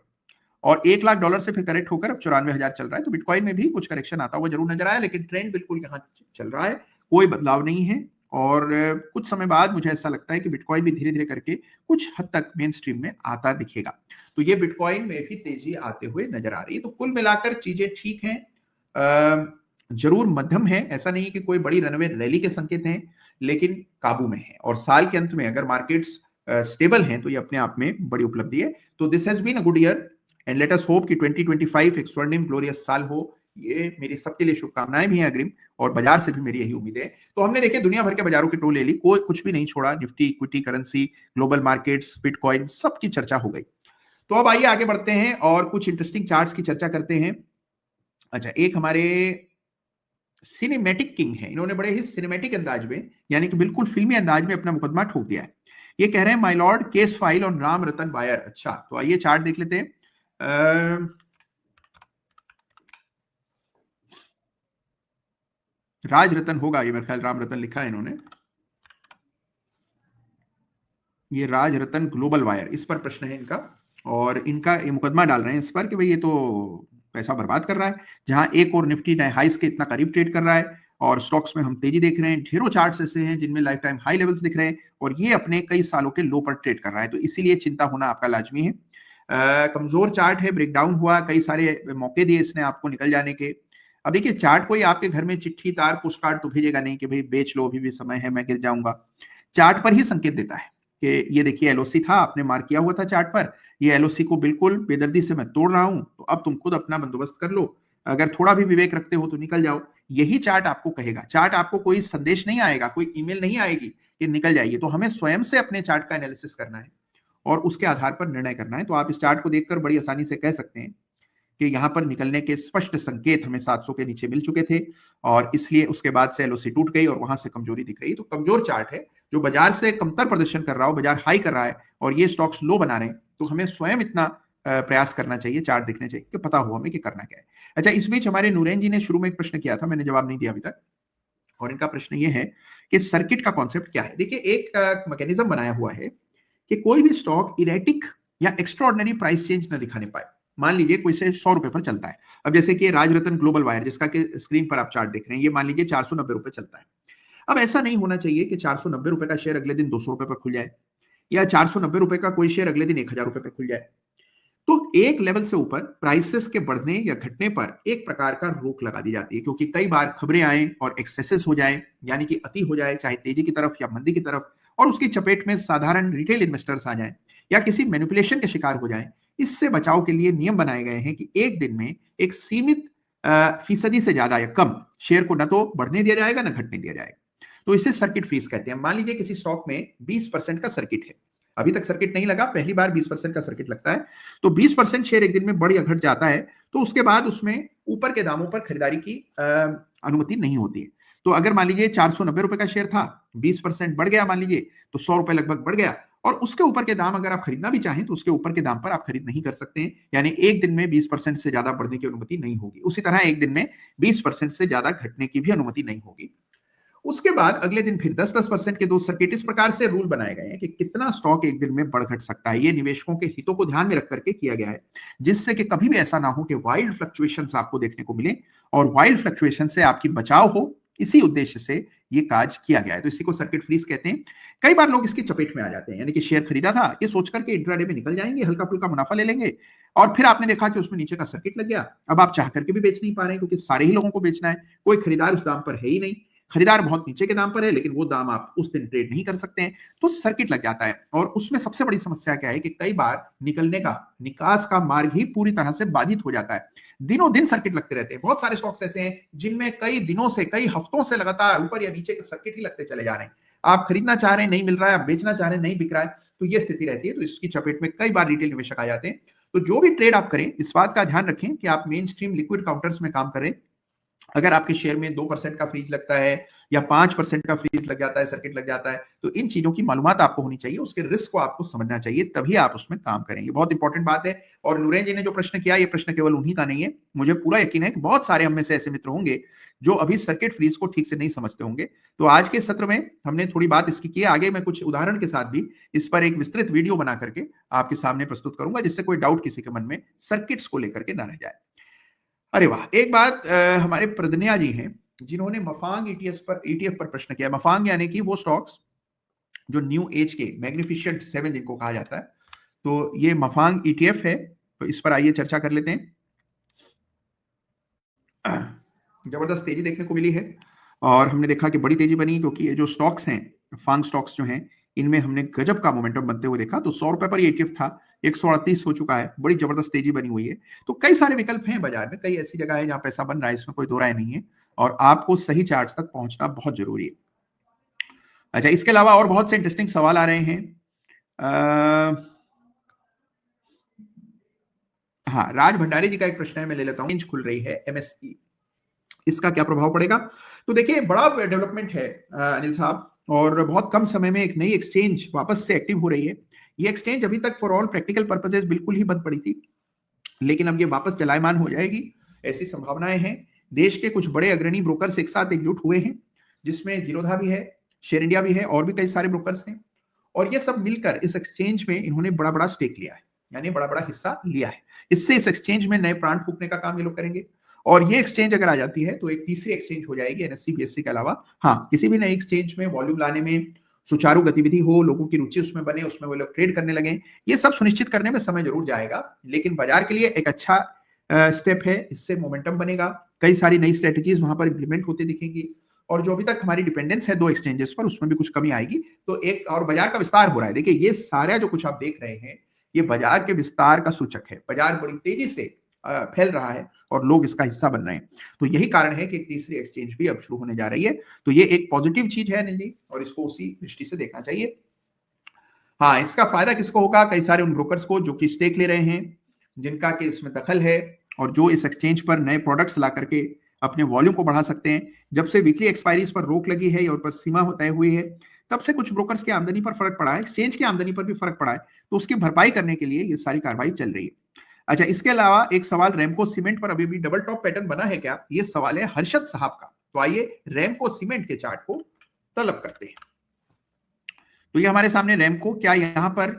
और $1 लाख से फिर करेक्ट होकर अब 94,000 चल रहा है। तो बिटकॉइन में भी कुछ करेक्शन आता हुआ जरूर नजर आया, लेकिन ट्रेंड बिल्कुल यहाँ चल रहा है, कोई बदलाव नहीं है। और कुछ समय बाद मुझे ऐसा लगता है कि बिटकॉइन भी धीरे धीरे करके कुछ हद तक मेन स्ट्रीम में आता दिखेगा। तो ये बिटकॉइन में भी तेजी आते हुए नजर आ रही है। तो कुल मिलाकर चीजें ठीक हैं, जरूर मध्यम है, ऐसा नहीं कि कोई बड़ी रनवे रैली के संकेत हैं, लेकिन काबू में है। और साल के अंत में अगर मार्केट्स स्टेबल हैं तो ये अपने आप में बड़ी उपलब्धि है। तो this has been a good year and let us hope कि 2025 एक स्वर्णिम ग्लोरियस साल हो। ये मेरी सबके लिए शुभकामनाएं भी हैं अग्रिम, और बाजार से भी मेरी यही उम्मीद है। तो हमने देखे दुनिया भर के बाजारों की टो ले ली, कोई कुछ भी नहीं छोड़ा। Nifty, equity, currency, global markets, bitcoin, सबकी चर्चा हो गई। तो अब आइए आगे बढ़ते हैं और कुछ इंटरेस्टिंग चार्ट्स की चर्चा करते हैं। अच्छा, एक हमारे सिनेमैटिक किंग है, इन्होंने बड़े ही सिनेमैटिक अंदाज में, यानी कि बिल्कुल फिल्मी अंदाज में अपना मुकदमा ठोक दिया है। ये कह रहे हैं my Lord case file on Ram Ratan wire. अच्छा, तो आइए चार्ट देख लेते हैं। राज रतन होगा ये, मेरे ख्याल राम रतन लिखा है इन्होंने। ये राज रतन ग्लोबल वायर, इस पर प्रश्न है इनका, और इनका ये मुकदमा डाल रहे हैं इस पर कि भाई ये तो पैसा बर्बाद कर रहा है। जहां एक और निफ्टी नए हाइस के इतना करीब ट्रेड कर रहा है और स्टॉक्स में हम तेजी देख रहे हैं। ढेरों चार्ट्स ऐसे हैं जिनमें लाइफ टाइम हाई लेवल्स दिख रहे हैं और ये अपने कई सालों के लो पर ट्रेड कर रहा है। तो इसीलिए चिंता होना आपका लाजमी है। कमजोर चार्ट है, ब्रेकडाउन हुआ, कई सारे मौके दिए इसने आपको निकल जाने के। अब देखिए, चार्ट कोई आपके घर में चिट्ठी, तार, पोस्ट कार्ड तो भेजेगा नहीं कि भाई बेच लो, अभी भी समय है, मैं गिर जाऊंगा। चार्ट पर ही संकेत देता है कि ये देखिए LOC था, आपने मार्क किया हुआ था चार्ट पर, ये LOC को बिल्कुल बेदर्दी से मैं तोड़ रहा हूं, तो अब तुम खुद अपना बंदोबस्त कर लो, अगर थोड़ा भी विवेक रखते हो तो निकल जाओ। यही चार्ट आपको कहेगा। चार्ट आपको कोई संदेश नहीं आएगा, कोई ईमेल नहीं आएगी कि निकल जाइए। तो हमें स्वयं से अपने चार्ट का एनालिसिस करना है और उसके आधार पर निर्णय करना है। तो आप इस चार्ट को देखकर बड़ी आसानी से कह सकते हैं कि यहां पर निकलने के स्पष्ट संकेत हमें 700 के नीचे मिल चुके थे और इसलिए उसके बाद से LOC टूट गई और वहां से कमजोरी दिख रही। तो कमजोर चार्ट है, जो बाजार से कमतर प्रदर्शन कर रहा हो, बाजार हाई कर रहा है और ये स्टॉक्स लो बना रहे हैं, तो हमें स्वयं इतना प्रयास करना चाहिए, चार्ट देखने चाहिए कि पता हो हमें कि करना क्या है। अच्छा, इस बीच हमारे नूरैन जी ने शुरू में एक प्रश्न किया था, मैंने जवाब नहीं दिया अभी तक, और इनका प्रश्न ये है कि सर्किट का कॉन्सेप्ट क्या है। देखिए, एक मैकेनिज्म बनाया हुआ है कि कोई भी स्टॉक इरेटिक या एक्स्ट्राऑर्डिनरी प्राइस चेंज न दिखाने पाए। मान लीजिए कोई से 100 रुपए पर चलता है, अब जैसे कि राजरत्न ग्लोबल वायर, जिसका कि स्क्रीन पर आप चार्ट देख रहे हैं, ये मान लीजिए 490 रुपए चलता है। अब ऐसा नहीं होना चाहिए कि 490 रुपए का शेयर अगले दिन 200 रुपए पर खुल जाए, या 490 रुपए का कोई शेयर अगले दिन 1000 रुपए पर खुल जाए। तो एक लेवल से ऊपर प्राइसेस के बढ़ने या घटने पर एक प्रकार का रोक लगा दी जाती है, क्योंकि कई बार खबरें आए और एक्सेसेस हो जाए, यानी कि अति हो जाए, चाहे तेजी की तरफ या मंदी की तरफ, और उसकी चपेट में साधारण रिटेल इन्वेस्टर्स आ जाएं या किसी मैनिपुलेशन के शिकार हो जाएं। इससे बचाव के लिए नियम बनाए गए हैं कि एक दिन में एक सीमित फीसदी से ज्यादा या कम शेयर को न तो बढ़ने दिया जाएगा न घटने दिया जाएगा। तो इसे सर्किट फ्रीज कहते हैं। मान लीजिए किसी स्टॉक में 20% का सर्किट है, अभी तक सर्किट नहीं लगा, पहली बार 20% का सर्किट लगता है, तो 20% शेयर एक दिन में बढ़ या घट जाता है, तो उसके बाद उसमें ऊपर के दामों पर खरीदारी की अनुमति नहीं होती है। तो अगर मान लीजिए 490 रुपए का शेयर था, 20% बढ़ गया मान लीजिए, तो 100 रुपए लगभग बढ़ गया, और उसके ऊपर के दाम अगर आप खरीदना भी चाहें तो उसके ऊपर के दाम पर आप खरीद नहीं कर सकते हैं, यानी एक दिन में 20% से ज्यादा बढ़ने की अनुमति नहीं होगी। उसी तरह एक दिन में 20% से ज्यादा घटने की भी अनुमति नहीं होगी। उसके बाद अगले दिन फिर 10-10% के दो सर्किट, इस प्रकार से रूल बनाए गए हैं कि कितना स्टॉक एक दिन में बढ़ घट सकता है। ये निवेशकों के हितों को ध्यान में रख करके किया गया है, जिससे कि कभी भी ऐसा ना हो कि वाइल्ड फ्लक्चुएशंस आपको देखने को मिले, और वाइल्ड फ्लक्चुएशन से आपकी बचाव हो, इसी उद्देश्य से ये काज किया गया है। तो इसी को सर्किट फ्रीज कहते हैं। कई बार लोग इसकी चपेट में आ जाते हैं, यानी कि शेयर खरीदा था ये सोचकर के इंट्राडे में निकल जाएंगे, हल्का फुल्का मुनाफा ले लेंगे, और फिर आपने देखा कि उसमें नीचे का सर्किट लग गया। अब आप चाह करके भी बेच नहीं पा रहे हैं, क्योंकि सारे ही लोगों को बेचना है, कोई खरीदार उस दाम पर है ही नहीं, खरीदार बहुत नीचे के दाम पर है, लेकिन वो दाम आप उस दिन ट्रेड नहीं कर सकते हैं, तो सर्किट लग जाता है। और उसमें सबसे बड़ी समस्या क्या है कि कई बार निकलने का, निकास का मार्ग ही पूरी तरह से बाधित हो जाता है। दिनों दिन सर्किट लगते रहते हैं। बहुत सारे स्टॉक्स ऐसे हैं जिनमें कई दिनों से, कई हफ्तों से लगातार ऊपर या नीचे के सर्किट ही लगते चले जा रहे हैं। आप खरीदना चाह रहे हैं, नहीं मिल रहा है, आप बेचना चाह रहे हैं, नहीं बिक रहा है, तो ये स्थिति रहती है। तो इसकी चपेट में कई बार रिटेल निवेशक आ जाते हैं। तो जो भी ट्रेड आप करें, इस बात का ध्यान रखें कि आप मेन स्ट्रीम लिक्विड काउंटर्स में काम करें। अगर आपके शेयर में 2% का फ्रीज लगता है या 5% का फ्रीज लग जाता है, सर्किट लग जाता है, तो इन चीजों की मालूमात आपको होनी चाहिए, उसके रिस्क को आपको समझना चाहिए, तभी आप उसमें काम करेंगे। बहुत इंपॉर्टेंट बात है। और नूरेन जी ने जो प्रश्न किया, ये प्रश्न केवल उन्हीं का नहीं है, मुझे पूरा यकीन है कि बहुत सारे हम में से ऐसे मित्र होंगे जो अभी सर्किट फ्रीज को ठीक से नहीं समझते होंगे। तो आज के सत्र में हमने थोड़ी बात इसकी की है, आगे मैं कुछ उदाहरण के साथ भी इस पर एक विस्तृत वीडियो बना करके आपके सामने प्रस्तुत करूंगा, जिससे कोई डाउट किसी के मन में सर्किट्स को लेकर के ना रह जाए। अरे वाह, एक बात हमारे प्रदन्या जी हैं जिन्होंने मफांग ईटीएफ पर प्रश्न किया। मफांग यानी कि वो स्टॉक्स जो न्यू एज के मैग्निफिशिएंट 7 जिनको कहा जाता है, तो ये मफांग ईटीएफ है। तो इस पर आइए चर्चा कर लेते हैं। जबरदस्त तेजी देखने को मिली है, और हमने देखा कि बड़ी तेजी बनी, क्योंकि ये जो स्टॉक्स हैं, फांग स्टॉक्स जो हैं, इनमें हमने गजब का मोमेंटम बनते हुए देखा। तो 100 रुपए पर ये ईटीएफ था, 138 हो चुका है, बड़ी जबरदस्त तेजी बनी हुई है। तो कई सारे विकल्प हैं बाजार में, कई ऐसी जगह है जहां पैसा बन रहा है, इसमें कोई दो राय नहीं है, और आपको सही चार्ट्स तक पहुंचना बहुत जरूरी है। अच्छा, इसके अलावा और बहुत से इंटरेस्टिंग सवाल आ रहे हैं। हाँ, राज भंडारी जी का एक प्रश्न है, मैं ले लेता हूँ। खुल रही है एमएससी, इसका क्या प्रभाव पड़ेगा? तो देखिए, बड़ा डेवलपमेंट है अनिल साहब, और बहुत कम समय में एक नई एक्सचेंज वापस से एक्टिव हो रही है। ये एक्सचेंज अभी तक फॉर ऑल प्रैक्टिकल पर्पसेस बिल्कुल ही बंद पड़ी थी, लेकिन अब ये वापस चलायमान हो जाएगी, ऐसी संभावनाएं हैं। देश के कुछ बड़े अग्रणी ब्रोकर्स एक साथ एकजुट हुए हैं, जिसमें जीरोधा भी है, शेयर इंडिया भी है, और भी कई सारे ब्रोकर्स हैं, और ये सब मिलकर इस एक्सचेंज में इन्होंने बड़ा बड़ा स्टेक लिया है, यानी बड़ा बड़ा हिस्सा लिया है। इससे इस एक्सचेंज में नए प्राण फूंकने का काम ये लोग करेंगे, और ये एक्सचेंज अगर आ जाती है तो एक तीसरी एक्सचेंज हो जाएगी एनएससी बीएससी के अलावा। हाँ, किसी भी नई एक्सचेंज में वॉल्यूम लाने में सुचारू गतिविधि हो, लोगों की रुचि उसमें बने, उसमें वो लोग ट्रेड करने लगे, ये सब सुनिश्चित करने में समय जरूर जाएगा, लेकिन बाजार के लिए एक अच्छा स्टेप है। इससे मोमेंटम बनेगा, कई सारी नई स्ट्रेटेजीज वहां पर इंप्लीमेंट होती दिखेंगी, और जो अभी तक हमारी डिपेंडेंस है दो एक्सचेंजेस पर, उसमें भी कुछ कमी आएगी। तो एक और बाजार का विस्तार हो रहा है। देखिए, ये सारा जो कुछ आप देख रहे हैं, ये बाजार के विस्तार का सूचक है। बाजार बड़ी तेजी से फैल रहा है और लोग इसका हिस्सा बन रहे हैं। तो यही कारण है कि एक तीसरी एक्सचेंज भी अब शुरू होने जा रही है। तो ये एक पॉजिटिव चीज है अनिल जी, और इसको उसी दृष्टि से देखना चाहिए। हाँ, इसका फायदा किसको होगा? कई सारे उन ब्रोकर्स को जो कि स्टेक ले रहे हैं, जिनका कि इसमें दखल है, और जो इस एक्सचेंज पर नए प्रोडक्ट्स ला करके अपने वॉल्यूम को बढ़ा सकते हैं। जब से वीकली एक्सपायरीज पर रोक लगी है और पर सीमा तय हुई है, तब से कुछ ब्रोकर्स की आमदनी पर फर्क पड़ा है, एक्सचेंज की आमदनी पर भी फर्क पड़ा है। तो उसकी भरपाई करने के लिए ये सारी कार्रवाई चल रही है। अच्छा, इसके अलावा एक सवाल, रैमको सीमेंट पर अभी भी डबल टॉप पैटर्न बना है क्या? ये सवाल है हर्षद साहब का। तो आइए रैमको सीमेंट के चार्ट को तलब करते हैं। तो ये हमारे सामने रैमको, क्या यहां पर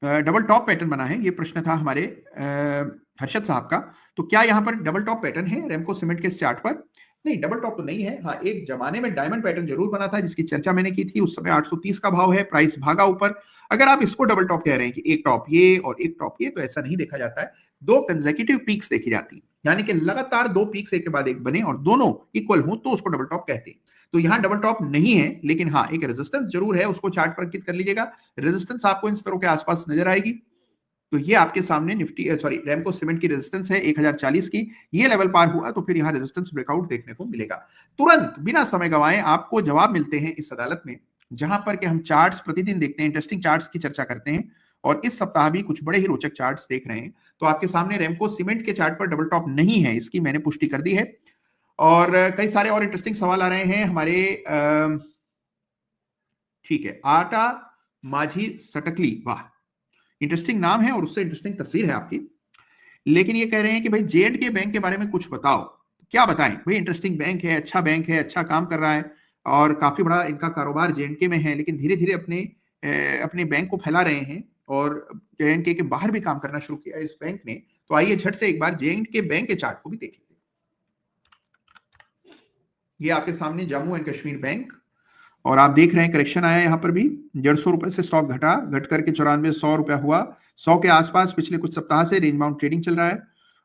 डबल टॉप पैटर्न बना है? ये प्रश्न था हमारे हर्षद साहब का। तो क्या यहां पर डबल टॉप पैटर्न है रैमको सीमेंट के चार्ट पर? नहीं, डबल टॉप तो नहीं है। हाँ, एक जमाने में डायमंड पैटर्न जरूर बना था, जिसकी चर्चा मैंने की थी। उस समय 830 का भाव है, प्राइस भागा ऊपर। अगर आप इसको डबल टॉप कह रहे हैं कि एक टॉप ये और एक टॉप ये, तो ऐसा नहीं देखा जाता है। दो कंसेक्यूटिव पीक्स देखी जाती है, यानी कि लगातार दो पीक्स एक के बाद एक बने और दोनों इक्वल हो, तो उसको डबल टॉप कहते हैं। तो यहां डबल टॉप नहीं है, लेकिन हाँ, एक रेजिस्टेंस जरूर है, उसको चार्ट पर अंकित कर लीजिएगा। रेजिस्टेंस आपको इन स्तरों के आसपास नजर आएगी। तो ये आपके सामने निफ्टी रैमको सीमेंट की रेजिस्टेंस है 1040 की। ये लेवल पार हुआ तो फिर यहाँ रेजिस्टेंस ब्रेकआउट देखने को मिलेगा। तुरंत बिना समय गंवाए आपको जवाब मिलते हैं इस अदालत में, जहां पर कि हम चार्ट्स प्रतिदिन देखते हैं, इंटरेस्टिंग चार्ट्स की चर्चा करते हैं, और इस सप्ताह भी कुछ बड़े ही रोचक चार्ट्स देख रहे हैं। तो आपके सामने रैमको सीमेंट के चार्ट पर डबल टॉप नहीं है, इसकी मैंने पुष्टि कर दी है। और कई सारे और इंटरेस्टिंग सवाल आ रहे हैं हमारे। ठीक है, आटा माझी सटकली, वाह, इंटरेस्टिंग नाम है और उससे इंटरेस्टिंग तस्वीर है आपकी। लेकिन ये कह रहे हैं कि भाई J&K बैंक के बारे में कुछ बताओ। क्या बताएं भाई, इंटरेस्टिंग बैंक है, अच्छा बैंक है, अच्छा काम कर रहा है, और काफी बड़ा इनका कारोबार J&K में है, लेकिन धीरे धीरे अपने बैंक को फैला रहे हैं और J&K के बाहर भी काम करना शुरू किया इस बैंक ने। तो आइए झट से एक बार J&K बैंक के चार्ट को भी देख लेते हैं। ये आपके सामने जम्मू एंड कश्मीर बैंक, और आप देख रहे हैं करेक्शन आया यहां पर भी, 150 रुपए से स्टॉक घट करके 9400 रुपया हुआ। 100 के आसपास पिछले कुछ सप्ताह से रेंज बाउंड ट्रेडिंग चल रहा है,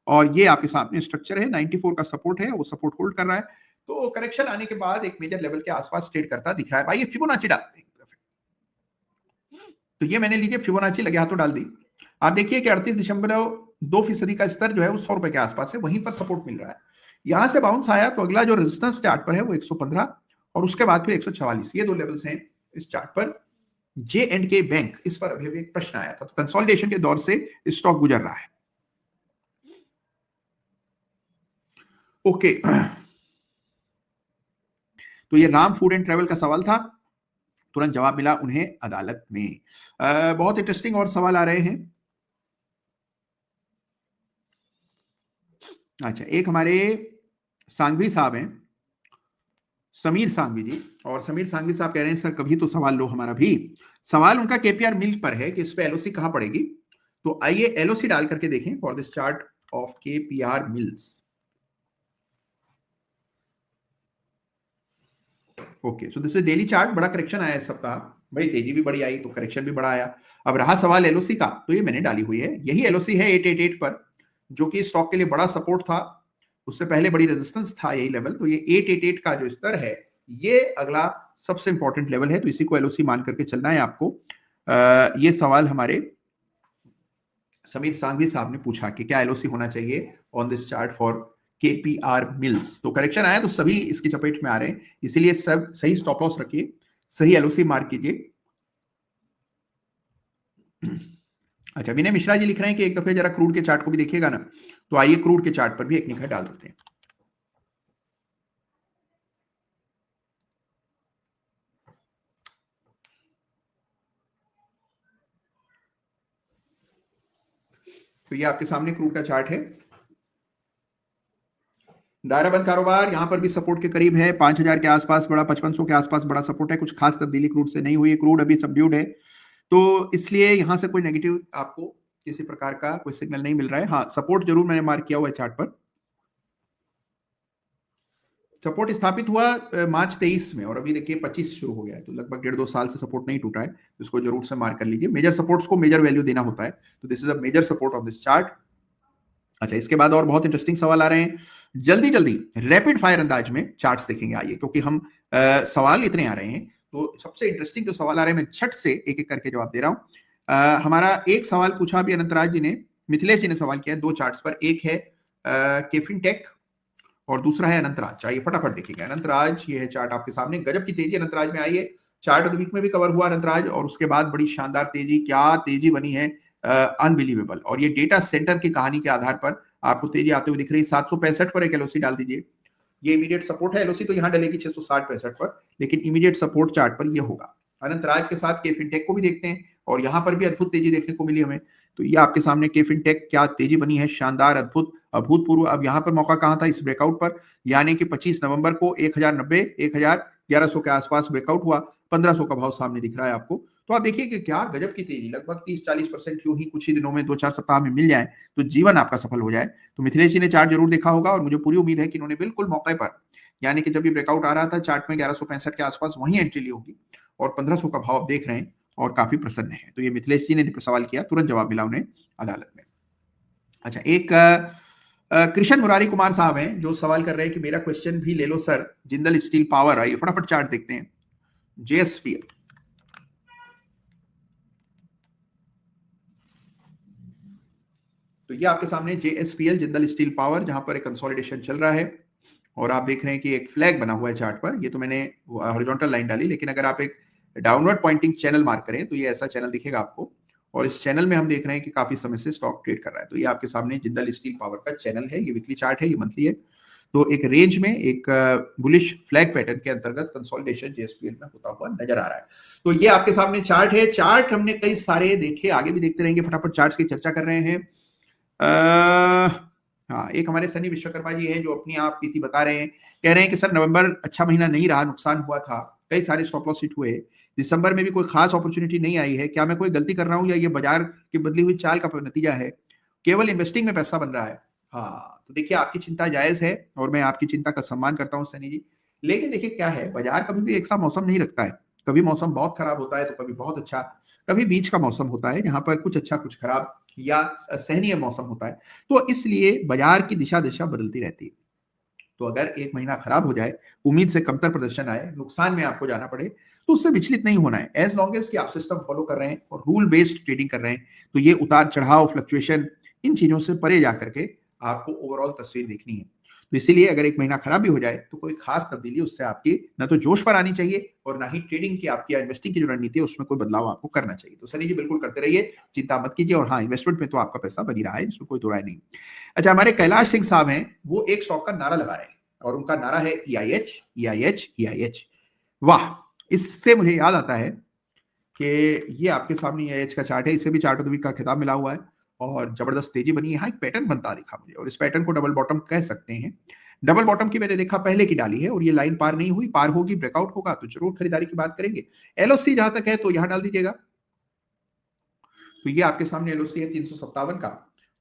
और ये आपके सामने स्ट्रक्चर है, 94 का सपोर्ट है, वो सपोर्ट होल्ड कर रहा है। तो करेक्शन आने के बाद एक मेजर लेवल के आसपास ट्रेड करता दिख रहा है। भाई ये फिबोनाची डालते हैं, तो ये मैंने लीजिए फिबोनाची लगे हाथों डाल दी। आप देखिए कि 38.2% का स्तर जो है वो 100 रुपए के आसपास है, वहीं पर सपोर्ट मिल रहा है। यहां से बाउंस आया तो अगला जो रेजिस्टेंस चार्ट पर है वो 115, और उसके बाद फिर 144, ये दो लेवल्स हैं इस चार्ट पर। J&K बैंक, इस पर अभी एक प्रश्न आया था, तो कंसोलिडेशन के दौर से स्टॉक गुजर रहा है। ओके, तो ये राम फूड एंड ट्रेवल का सवाल था, तुरंत जवाब मिला उन्हें अदालत में। बहुत इंटरेस्टिंग और सवाल आ रहे हैं। अच्छा, एक हमारे सांघवी साहब हैं, समीर सांघवी जी, और समीर सांघवी साहब कह रहे हैं सर कभी तो सवाल लो हमारा भी। सवाल उनका केपीआर मिल पर है कि इस पे एलओसी कहां पड़ेगी। तो आइए एलओसी डाल करके देखें for this chart of KPR mills. Okay, so this is daily chart. बड़ा करेक्शन आया इस सप्ताह, भाई तेजी भी बड़ी आई तो करेक्शन भी बड़ा आया। अब रहा सवाल एलओसी का, तो ये मैंने डाली हुई है, यही एलओसी है 888 पर, जो कि स्टॉक के लिए बड़ा सपोर्ट था, उससे पहले बड़ी रेजिस्टेंस था यही लेवल। तो ये 888 का जो स्तर है, ये अगला सबसे इंपॉर्टेंट लेवल है, तो इसी को एलओसी मान करके चलना है आपको। ये सवाल हमारे समीर सांघवी साहब ने पूछा कि क्या एलओसी होना चाहिए on this chart for KPR mills. तो करेक्शन आया तो सभी इसकी चपेट में आ रहे हैं, इसीलिए सब सही स्टॉप लॉस रखिए, सही एलओसी मार्क कीजिए। अच्छा, विनय मिश्रा जी लिख रहे हैं कि एक दफे जरा क्रूड के चार्ट को भी देखिएगा ना। तो आइए क्रूड के चार्ट पर भी एक निगाह डाल देते हैं। तो ये आपके सामने क्रूड का चार्ट है, दायरा बंद कारोबार यहां पर भी सपोर्ट के करीब है, 5000 के आसपास बड़ा, 5500 के आसपास बड़ा सपोर्ट है। कुछ खास तब्दीली क्रूड से नहीं हुई है, क्रूड अभी सबड्यूड है, तो इसलिए यहां से कोई नेगेटिव आपको किसी प्रकार का कोई सिग्नल नहीं मिल रहा है। हाँ, सपोर्ट जरूर मैंने मार्क किया हुआ है चार्ट पर। सपोर्ट स्थापित हुआ मार्च 23 में, और अभी देखिए 25 शुरू हो गया है, तो लगभग 1.5-2 साल से सपोर्ट नहीं टूटा है, इसको जरूर से मार्क कर लीजिए। मेजर सपोर्ट्स को मेजर वैल्यू देना होता है, तो this is a major support of this chart. अच्छा, इसके बाद और बहुत इंटरेस्टिंग सवाल आ रहे हैं, जल्दी जल्दी रैपिड फायर अंदाज में चार्ट्स देखेंगे आइए, क्योंकि हम सवाल इतने आ रहे हैं, तो सबसे इंटरेस्टिंग जो सवाल आ रहे हैं मैं झट से एक एक करके जवाब दे रहा हूं। हमारा एक सवाल पूछा अभी अनंतराज जी ने, मिथिलेश जी ने सवाल किया दो चार्ट्स पर, एक है केफिन टेक और दूसरा है अनंतराज। चाहिए फटाफट देखेंगे अनंतराज, ये है चार्ट आपके सामने, गजब की तेजी अनंतराज में आई है, चार्ट ऑफ द वीक में भी कवर हुआ अनंतराज, और उसके बाद बड़ी शानदार तेजी, क्या तेजी बनी है, अनबिलीवेबल। और ये डेटा सेंटर की कहानी के आधार पर आपको तेजी आते हुए दिख रही है। 765 पर एक एलओसी डाल दीजिए, ये इमीडिएट सपोर्ट है, एलओसी तो यहां डलेगी 660-65 पर, लेकिन इमीडिएट सपोर्ट चार्ट पर ये होगा। अनंतराज के साथ के फिनटेक को भी देखते हैं, और यहां पर भी अद्भुत तेजी देखने को मिली हमें। तो ये आपके सामने के फिनटेक, क्या तेजी बनी है, शानदार, अद्भुत, अभूतपूर्व। अब यहां पर मौका कहां था, इस ब्रेकआउट पर, यानी कि 25 नवंबर को 1090, 1100 के आसपास ब्रेकआउट हुआ, 1500 का भाव सामने दिख रहा है आपको। तो आप देखिए कि क्या गजब की तेजी, लगभग 30-40% क्यों ही कुछ ही दिनों में, 2-4 सप्ताह में मिल जाए तो जीवन आपका सफल हो जाए। तो मिथिलेश जी ने चार्ट जरूर देखा होगा, और मुझे पूरी उम्मीद है कि इन्होंने बिल्कुल मौके पर, यानी कि जब भी ब्रेकआउट आ रहा था चार्ट में 1165 के आसपास, वहीं एंट्री ली होगी, और 1500 का भाव आप देख रहे हैं और काफी प्रसन्न है। तो ये मिथिलेश जी ने सवाल किया, तुरंत जवाब मिला उन्हें अदालत में। अच्छा, एक कृष्ण मुरारी कुमार साहब हैं जो सवाल कर रहे हैं कि मेरा क्वेश्चन भी ले लो सर, जिंदल स्टील पावर। आइए फटाफट चार्ट देखते हैं, जेएसपी। तो ये आपके सामने JSPL, जिंदल स्टील पावर, जहां पर एक कंसोलिडेशन चल रहा है और आप देख रहे हैं कि एक फ्लैग बना हुआ है चार्ट पर। ये तो मैंने हॉरिजॉन्टल लाइन डाली, लेकिन अगर आप एक डाउनवर्ड पॉइंटिंग चैनल मार्क करें तो ये ऐसा चैनल दिखेगा आपको, और इस चैनल में हम देख रहे हैं कि काफी समय से स्टॉक ट्रेड कर रहा है। तो ये आपके सामने जिंदल स्टील पावर का चैनल है, ये वीकली चार्ट है, ये मंथली है। तो एक रेंज में एक बुलिश फ्लैग पैटर्न के अंतर्गत कंसोलिडेशन JSPL में होता हुआ नजर आ रहा है। तो ये आपके सामने चार्ट है। चार्ट हमने कई सारे देखे, आगे भी देखते रहेंगे, फटाफट चार्ट्स की चर्चा कर रहे हैं। हाँ, एक हमारे सनी विश्वकर्मा जी हैं जो अपनी आप पीती बता रहे हैं, कह रहे हैं कि सर नवंबर अच्छा महीना नहीं रहा, नुकसान हुआ था, कई सारे स्टॉप लॉस हिट हुए, दिसंबर में भी कोई खास अपॉर्चुनिटी नहीं आई है, क्या मैं कोई गलती कर रहा हूँ या ये बाजार की बदली हुई चाल का नतीजा है, केवल इन्वेस्टिंग में पैसा बन रहा है? हाँ, तो देखिए आपकी चिंता जायज है और मैं आपकी चिंता का सम्मान करता हूँ सनी जी। लेकिन देखिए क्या है, बाजार कभी भी एक सा मौसम नहीं रखता है, कभी मौसम बहुत खराब होता है तो कभी बहुत अच्छा, कभी बीच का मौसम होता है जहां पर कुछ अच्छा कुछ खराब या सहनीय मौसम होता है। तो इसलिए बाजार की दिशा दिशा बदलती रहती है। तो अगर एक महीना खराब हो जाए, उम्मीद से कमतर प्रदर्शन आए, नुकसान में आपको जाना पड़े, तो उससे विचलित नहीं होना है। एज लॉन्ग एज कि आप सिस्टम फॉलो कर रहे हैं और रूल बेस्ड ट्रेडिंग कर रहे हैं, तो ये उतार चढ़ाव, फ्लक्चुएशन, इन चीजों से परे जाकर के आपको ओवरऑल तस्वीर देखनी है। तो इसीलिए अगर एक महीना खराब भी हो जाए तो कोई खास तब्दीली उससे आपकी न तो जोश पर आनी चाहिए और ना ही ट्रेडिंग की आपकी इन्वेस्टिंग की जो रणनीति है उसमें कोई बदलाव आपको करना चाहिए। तो सनी जी बिल्कुल करते रहिए, चिंता मत कीजिए, और हाँ, इन्वेस्टमेंट में तो आपका पैसा बनी रहा है, इसमें कोई दो राय नहीं। अच्छा, हमारे कैलाश सिंह साहब हैं, वो एक स्टॉक का नारा लगा रहे हैं और उनका नारा है EIH EIH EIH। वाह, इससे मुझे याद आता है कि ये आपके सामने EIH का चार्ट है, इसे भी चार्ट ऑफ द वीक का खिताब मिला हुआ है और जबरदस्त तेजी बनी है। यहाँ एक पैटर्न बनता दिखा मुझे और इस पैटर्न को डबल बॉटम कह सकते हैं। डबल बॉटम की मैंने रेखा पहले की डाली है और ये लाइन पार नहीं हुई, पार होगी, ब्रेकआउट होगा तो जरूर खरीदारी की बात करेंगे। LOC जहां तक है तो यहां डाल दीजिएगा। तो ये आपके सामने LOC है 357 का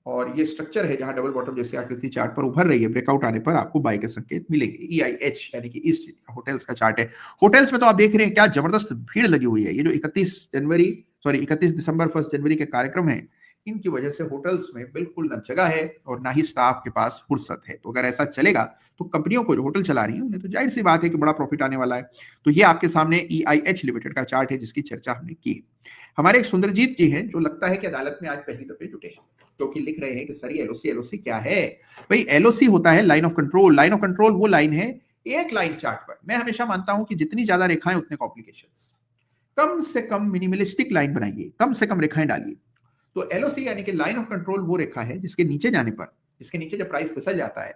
और ये स्ट्रक्चर है जहां डबल बॉटम जैसे आकृति चार्ट पर उभर रही है, ब्रेकआउट आने पर आपको बाय के संकेत मिलेंगे। EIH यानी कि ईस्ट होटल्स का चार्ट है। होटल्स में तो आप देख रहे हैं क्या जबरदस्त भीड़ लगी हुई है। ये जो 31 दिसंबर 1 जनवरी के कार्यक्रम है, इनकी वजह से होटल्स में बिल्कुल न जगह है और ना ही स्टाफ के पास फुर्सत है। तो अगर ऐसा चलेगा तो कंपनियों को जो होटल चला रही है उन्हें तो जाहिर सी बात है कि बड़ा प्रॉफिट आने वाला है। तो ये आपके सामने EIH लिमिटेड का चार्ट है जिसकी चर्चा हमने की। हमारे एक सुंदरजीत जी हैं जो लगता है कि अदालत में आज पहली दफे जुटे हैं, क्योंकि लिख रहे हैं कि सर ये LOC क्या है? भाई LOC होता है line of control. Line of control वो लाइन है, एक लाइन चार्ट पर मैं हमेशा मानता हूं कि जितनी ज्यादा रेखाएं उतने कॉम्प्लिकेशंस, कम से कम मिनिमलिस्टिक लाइन बनाइए, कम से कम रेखाएं डालिए। तो LOC यानी कि लाइन ऑफ कंट्रोल वो रेखा है जिसके नीचे जाने पर, इसके नीचे जब प्राइस फिसल जाता है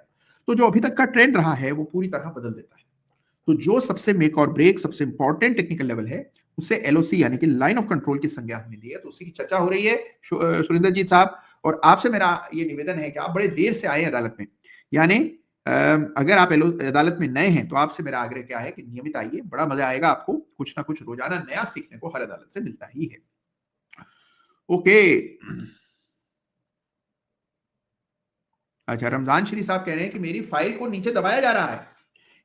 तो जो अभी तक का ट्रेंड रहा है वो पूरी तरह बदल देता है। तो जो सबसे मेक और ब्रेक, सबसे इंपॉर्टेंट टेक्निकल लेवल है, उसे LOC यानी कि लाइन ऑफ कंट्रोल की संज्ञा हमने दी है। तो उसी की चर्चा हो रही है सुरेंद्र जी साहब, और आपसे मेरा ये निवेदन है कि आप बड़े देर से आए अदालत में, यानी अगर आप अदालत में नए हैं तो आपसे मेरा आग्रह क्या है कि नियमित आइए, बड़ा मजा आएगा आपको, कुछ ना कुछ रोजाना नया सीखने को हर अदालत से मिलता ही है। ओके, अच्छा, रमजान श्री साहब कह रहे हैं कि मेरी फाइल को नीचे दबाया जा रहा है।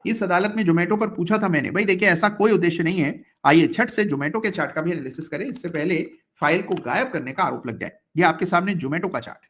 इस अदालत में जोमेटो पर पूछा था मैंने। भाई देखिए, ऐसा कोई उद्देश्य नहीं है। आइए छठ से जोमेटो के चार्ट का भी एनालिसिस करें, इससे पहले फाइल को गायब करने का आरोप लग जाए। ये आपके सामने जोमेटो का चार्ट है।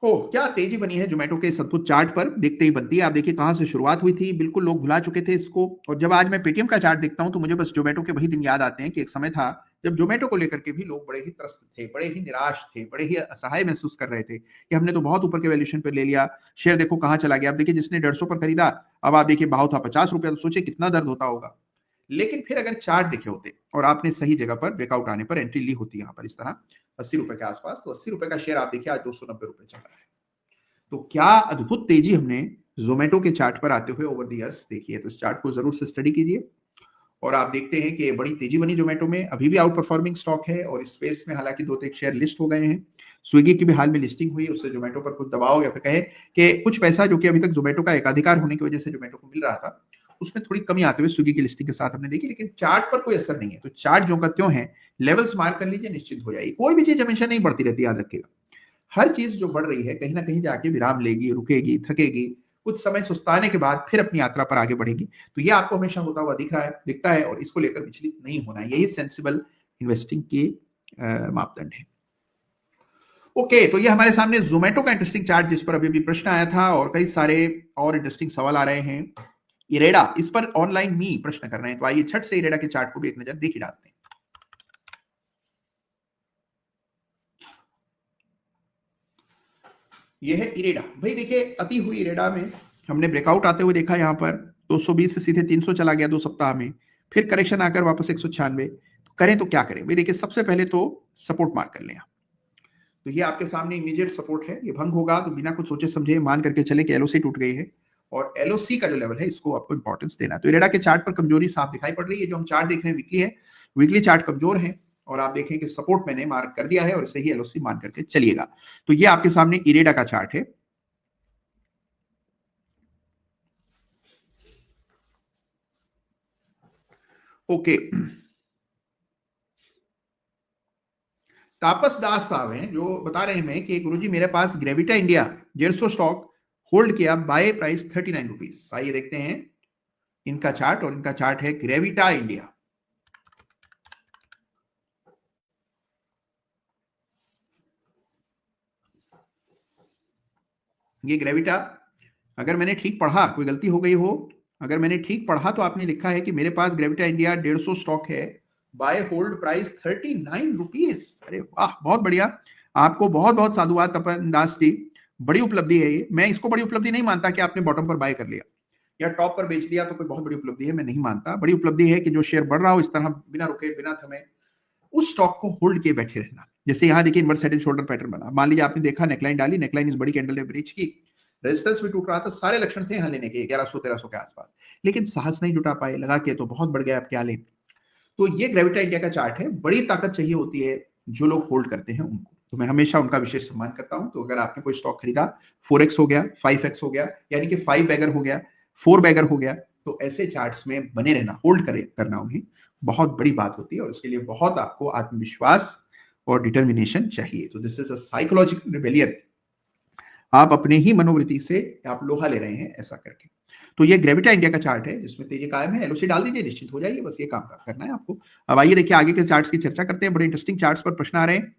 क्या तेजी बनी है जोमेटो के इस अद्भुत चार्ट पर, देखते ही बनती है। आप देखिए कहां से शुरुआत हुई थी, बिल्कुल लोग भुला चुके थे इसको, और जब आज मैं पेटीएम का चार्ट देखता हूं तो मुझे बस जोमेटो के वही दिन याद आते हैं कि एक समय था जब जोमेटो को लेकर के भी लोग बड़े ही त्रस्त थे, बड़े ही निराश थे, बड़े ही असहाय महसूस कर रहे थे कि हमने तो बहुत ऊपर के वैल्यूएशन पर ले लिया, शेयर देखो कहां चला गया। अब देखिए जिसने 150 पर खरीदा, अब आप देखिए भाव था 50 रुपया, तो सोचिए कितना दर्द होता होगा। लेकिन फिर अगर चार्ट दिखे होते और आपने सही जगह पर ब्रेकआउट आने पर एंट्री ली होती यहाँ पर इस तरह 80 रुपए के आसपास, तो 80 रुपए का शेयर आप देखिए आज 290 रुपए चल रहा है। तो क्या अद्भुत तेजी हमने जोमेटो के चार्ट पर आते हुए ओवर द इयर्स देखी है। तो इस चार्ट को जरूर से स्टडी कीजिए और आप देखते हैं कि बड़ी तेजी बनी जोमेटो में, अभी भी आउट परफॉर्मिंग स्टॉक है और इस स्पेस में हालांकि 2-3 शेयर लिस्ट हो गए हैं। स्विगी की भी हाल में लिस्टिंग हुई, उससे जोमेटो पर कुछ दबाव या फिर कहे कि कुछ पैसा जो कि अभी तक जोमेटो का एकाधिकार होने की वजह से जोमेटो को मिल रहा था, उसमें थोड़ी कमी आते हुए स्विगी की लिस्टिंग के साथ हमने देखी। लेकिन चार्ट पर कोई असर नहीं है, तो चार्ट जो का त्यों है, लेवल्स मार्क कर लीजिए, निश्चित हो जाएगी। कोई भी चीज हमेशा नहीं बढ़ती रहती, याद रखिएगा। हर चीज जो बढ़ रही है कहीं ना कहीं जाके विराम लेगी, रुकेगी, थकेगी, कुछ समय सुस्ताने के बाद फिर अपनी यात्रा पर आगे बढ़ेगी। तो ये आपको हमेशा होता हुआ दिखता है और इसको लेकर विचलित नहीं होना, यही सेंसिबल इन्वेस्टिंग के मापदंड है। ओके, तो ये हमारे सामने जोमेटो का इंटरेस्टिंग चार्ट जिस पर अभी भी प्रश्न आया था और कई सारे और इंटरेस्टिंग सवाल आ रहे हैं। इरेडा, इस पर ऑनलाइन मी प्रश्न कर रहे हैं, तो आइए छठ से इरेडा के चार्ट को भी एक नजर देखी डालते हैं। ये है इरेडा। भाई देखिए, अति हुई इरेडा में हमने ब्रेकआउट आते हुए देखा, यहाँ पर 220 से सीधे 300 चला गया 2 सप्ताह में, फिर करेक्शन आकर वापस 196। तो करें तो क्या करें भाई? देखिए, सबसे पहले तो सपोर्ट मार्क कर लें आप। तो ये आपके सामने इमीडिएट सपोर्ट है, ये भंग होगा तो बिना कुछ सोचे समझे मान करके चले कि एलओसी टूट गई है, और एलओसी का जो लेवल है इसको आपको इंपॉर्टेंस देना है। तो इरेडा के चार्ट पर कमजोरी साफ दिखाई पड़ रही है। जो हम चार्ट देख रहे हैं वीकली है, वीकली चार्ट कमजोर है, और आप देखें कि सपोर्ट मैंने मार्क कर दिया है और इसे ही एलओसी मान करके चलिएगा। तो ये आपके सामने इरेडा का चार्ट है। ओके, तापस दास साहब हैं जो बता रहे हैं कि गुरुजी मेरे पास ग्रेविटा इंडिया 150 स्टॉक होल्ड किया, बाय प्राइस 39 रुपीज। आइए देखते हैं इनका चार्ट, और इनका चार्ट है ग्रेविटा इंडिया। ये ग्रेविटा, अगर मैंने ठीक पढ़ा, कोई गलती हो गई हो, अगर मैंने ठीक पढ़ा तो आपने लिखा है कि मेरे पास ग्रेविटा इंडिया 150 स्टॉक है, बाय होल्ड प्राइस 39 रुपीज। अरे वाह, बहुत बढ़िया। आपको बहुत बहुत साधुवाद तपन दास जी, बड़ी उपलब्धि है ये। मैं इसको बड़ी उपलब्धि नहीं मानता कि आपने बॉटम पर बाय कर लिया या टॉप पर बेच दिया तो कोई बहुत बड़ी उपलब्धि है, मैं नहीं मानता। बड़ी उपलब्धि है कि जो शेयर बढ़ रहा हो इस तरह बिना रुके बिना थमे उस स्टॉक को होल्ड किए बैठे रहना। जैसे यहाँ देखिए, inverse head and shoulder pattern बना, मान लीजिए आपने देखा, नेकलाइन डाली, नेकलाइन इस बड़ी कैंडल ने ब्रीच की, रेजिस्टेंस भी टूट रहा था, सारे लक्षण थे यहाँ लेने के 1100-1300 के आसपास, लेकिन साहस नहीं जुटा पाए, लगा के तो बहुत बढ़ गया, अब क्या लें। तो ये ग्रेविटा इंडिया का चार्ट है। बड़ी ताकत चाहिए होती है जो लोग होल्ड करते हैं उनको, तो मैं हमेशा उनका विशेष सम्मान करता हूं। तो अगर आपने कोई स्टॉक खरीदा, 4x हो गया, 5x हो गया, यानी कि 5 बैगर हो गया, 4 बैगर हो गया, तो ऐसे चार्ट्स में बने रहना, होल्ड करना उन्हें बहुत बड़ी बात होती है, और उसके लिए बहुत आपको आत्मविश्वास और डिटर्मिनेशन चाहिए। तो this is a psychological rebellion. आप अपने ही मनोवृत्ति से आप लोहा ले रहे हैं ऐसा करके। तो ये ग्रेविटा इंडिया का चार्ट है जिसमें तेजी कायम है, एलओसी डाल दीजिए, निश्चित हो जाइए, बस ये काम करना है आपको। अब आइए देखिए आगे के चार्ट्स की चर्चा करते हैं। बड़े इंटरेस्टिंग चार्ट्स पर प्रश्न आ रहे हैं।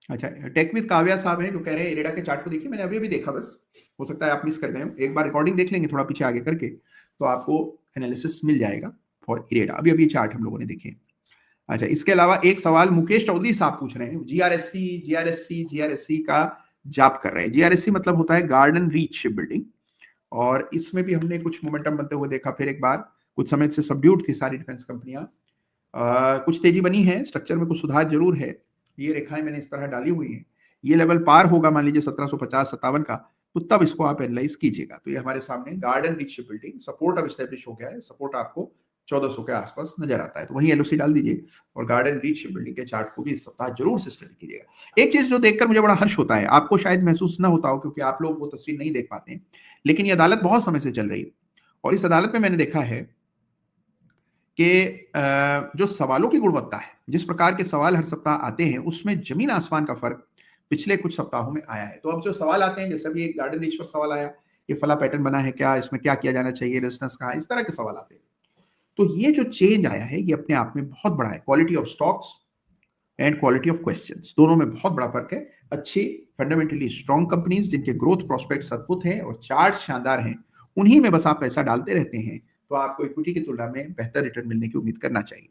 अच्छा, टेक विद काव्या साहब हैं जो कह रहे हैं इरेडा के चार्ट को देखिए, मैंने अभी अभी देखा, बस हो सकता है आप मिस कर गए हो, एक बार रिकॉर्डिंग देख लेंगे थोड़ा पीछे आगे करके, तो आपको एनालिसिस मिल जाएगा फॉर इरेडा। अभी अभी चार्ट हम लोगों ने देखे। अच्छा, इसके अलावा एक सवाल मुकेश चौधरी साहब पूछ रहे हैं, जीआरएससी का जाप कर रहे हैं। जीआरएससी मतलब होता है गार्डन रीच शिप बिल्डिंग, और इसमें भी हमने कुछ मोमेंटम बनते हुए देखा। फिर एक बार कुछ समय से सबड्यूड थी सारी डिफेंस कंपनियां, कुछ तेजी बनी है, स्ट्रक्चर में कुछ सुधार जरूर है। ये रेखाएं मैंने इस तरह डाली हुई हैं, ये लेवल पार होगा मान लीजिए 1750-57 का, तो तब इसको आप एनालाइज कीजिएगा। तो ये हमारे सामने garden reach ship building, support अब स्टेब्लिश हो गया है, सपोर्ट आपको 1400 के आसपास नजर आता है, तो वही एलओसी डाल दीजिए, और गार्डन रीच शिप बिल्डिंग के चार्ट को भी इस सप्ताह जरूर से स्टडी कीजिएगा। एक चीज जो देखकर मुझे बड़ा हर्ष होता है, आपको शायद महसूस ना होता हो क्योंकि आप लोग वो तस्वीर नहीं देख पाते हैं, लेकिन ये अदालत बहुत समय से चल रही है, और इस अदालत में मैंने देखा है कि जो सवालों की गुणवत्ता है, जिस प्रकार के सवाल हर सप्ताह आते हैं, उसमें जमीन आसमान का फर्क पिछले कुछ सप्ताहों में आया है। तो अब जो सवाल आते हैं, जैसे अभी एक गार्डन रीच पर सवाल आया, ये फला पैटर्न बना है क्या, इसमें क्या किया जाना चाहिए, रेजिस्टेंस कहाँ है, इस तरह के सवाल आते हैं। तो ये जो चेंज आया है ये अपने आप में बहुत बड़ा है। Quality of stocks and quality of questions, दोनों में बहुत बड़ा फर्क है। अच्छी फंडामेंटली स्ट्रॉन्ग कंपनीज जिनके ग्रोथ प्रोस्पेक्ट्स अद्भुत हैं और चार्ट शानदार हैं, उन्हीं में बस आप पैसा डालते रहते हैं, तो आपको इक्विटी की तुलना में बेहतर रिटर्न मिलने की उम्मीद करना चाहिए।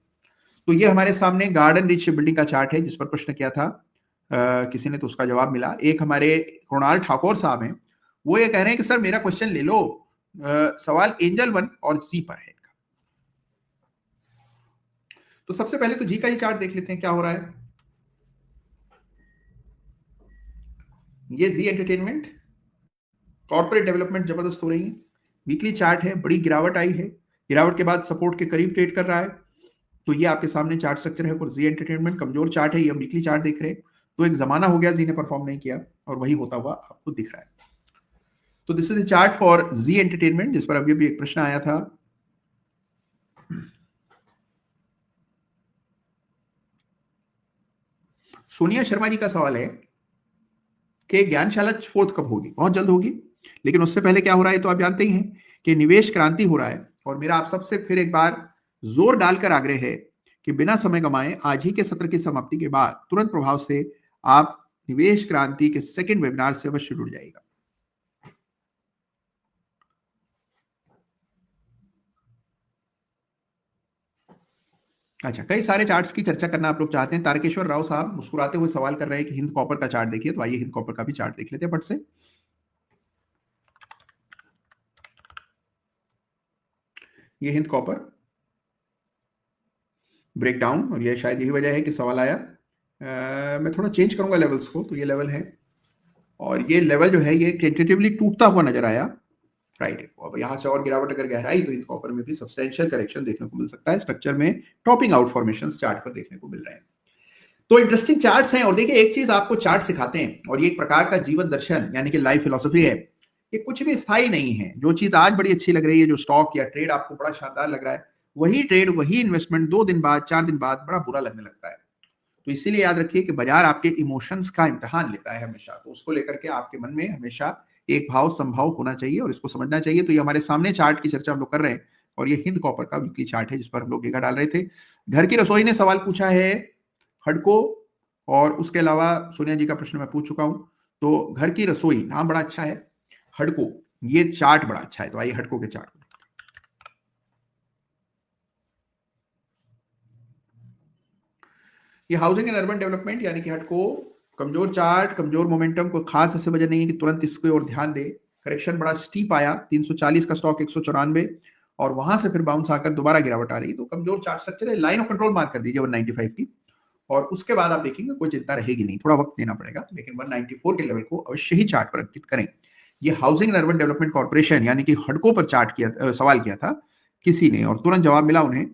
तो ये हमारे सामने गार्डन रिच बिल्डिंग का चार्ट है जिस पर प्रश्न किया था किसी ने, तो उसका जवाब मिला। एक हमारे कृणाल ठाकुर साहब हैं, वो ये कह रहे हैं कि सर मेरा क्वेश्चन ले लो, सवाल एंजल वन और जी पर है। तो सबसे पहले तो जी का ही चार्ट देख लेते हैं क्या हो रहा है। ये जी एंटरटेनमेंट, कॉर्पोरेट डेवलपमेंट जबरदस्त हो रही है, वीकली चार्ट है, बड़ी गिरावट आई है, गिरावट के बाद सपोर्ट के करीब ट्रेड कर रहा है। तो ये आपके सामने चार्ट स्ट्रक्चर है फॉर जी एंटरटेनमेंट, कमजोर चार्ट है, ये हम वीकली चार्ट देख रहे हैं। तो एक जमाना हो गया जी ने परफॉर्म नहीं किया, और वही होता हुआ आपको दिख रहा है। तो this is the chart for Zee entertainment, जिस पर अभी भी एक प्रश्न आया था। सोनिया शर्मा जी का सवाल है कि ज्ञानशाला फोर्थ कब होगी? बहुत जल्द होगी, लेकिन उससे पहले क्या हो रहा है तो आप जानते ही हैं कि निवेश क्रांति हो रहा है। और मेरा आप सबसे फिर एक बार जोर डालकर आग्रह है कि बिना समय गंवाए आज ही के सत्र की समाप्ति के बाद तुरंत प्रभाव से आप निवेश क्रांति के सेकंड वेबिनार से अवश्य जुड़ जाइएगा। अच्छा, कई सारे चार्ट्स की चर्चा करना आप लोग चाहते हैं। तारकेश्वर राव साहब मुस्कुराते हुए सवाल कर रहे हैं कि हिंद कॉपर का चार्ट देखिए, तो आइए हिंद कॉपर का भी चार्ट देख लेते हैं फट से। ये हिंद कॉपर ब्रेकडाउन, और ये शायद यही वजह है कि सवाल आया। मैं थोड़ा चेंज करूंगा लेवल्स को, तो ये लेवल है और ये लेवल जो है ये टेंटेटिवली टूटता हुआ नजर आया। राइट, अब यहाँ से और गिरावट अगर गहराई तो इन कॉपर में भी सब्सटेंशियल करेक्शन देखने को मिल सकता है। स्ट्रक्चर में टॉपिंग आउट फॉर्मेशन चार्ट पर देखने को मिल रहे हैं। तो इंटरेस्टिंग चार्ट्स हैं। और देखिए, एक चीज आपको चार्ट सिखाते हैं, और ये एक प्रकार का जीवन दर्शन यानी कि लाइफ फिलोसफी है, कि कुछ भी स्थायी नहीं है। जो चीज आज बड़ी अच्छी लग रही है, जो स्टॉक या ट्रेड आपको बड़ा शानदार लग रहा है, वही ट्रेड वही इन्वेस्टमेंट 2 दिन बाद 4 दिन बाद बड़ा बुरा लगने लगता है। तो इसीलिए याद रखिए कि बाजार आपके इमोशंस का इम्तिहान लेता है हमेशा। तो उसको लेकर के आपके मन में हमेशा एक भाव संभाव होना चाहिए और इसको समझना चाहिए। तो ये हमारे सामने चार्ट की चर्चा हम लोग कर रहे हैं, और ये हिंद कॉपर का वीकली चार्ट है जिस पर हम लोग निगाह डाल रहे थे। घर की रसोई ने सवाल पूछा है हडको, और उसके अलावा सोनिया जी का प्रश्न मैं पूछ चुका हूं। तो घर की रसोई नाम बड़ा अच्छा है, हडको, ये चार्ट बड़ा अच्छा है। तो आइए हडको के चार्ट को। ये हाउसिंग एंड अर्बन डेवलपमेंट यानी कि हडको, कमजोर चार्ट, कमजोर मोमेंटम, कोई खास ऐसे वजह नहीं है कि तुरंत इसके ओर ध्यान दे। करेक्शन बड़ा स्टीप आया, 340 का स्टॉक 194, और वहां से फिर बाउंस आकर दोबारा गिरावट आ रही। तो कमजोर चार्ट स्ट्रक्चर है। लाइन ऑफ कंट्रोल मार्क कर दीजिए 195 की, और उसके बाद आप देखेंगे कोई चिंता रहेगी नहीं। थोड़ा वक्त देना पड़ेगा, लेकिन 194 के लेवल को अवश्य ही चार्ट पर अंकित करें। ये housing and urban development corporation यानी कि हडको पर चार्ट किया, सवाल किया था किसी ने, और तुरंत जवाब मिला उन्हें।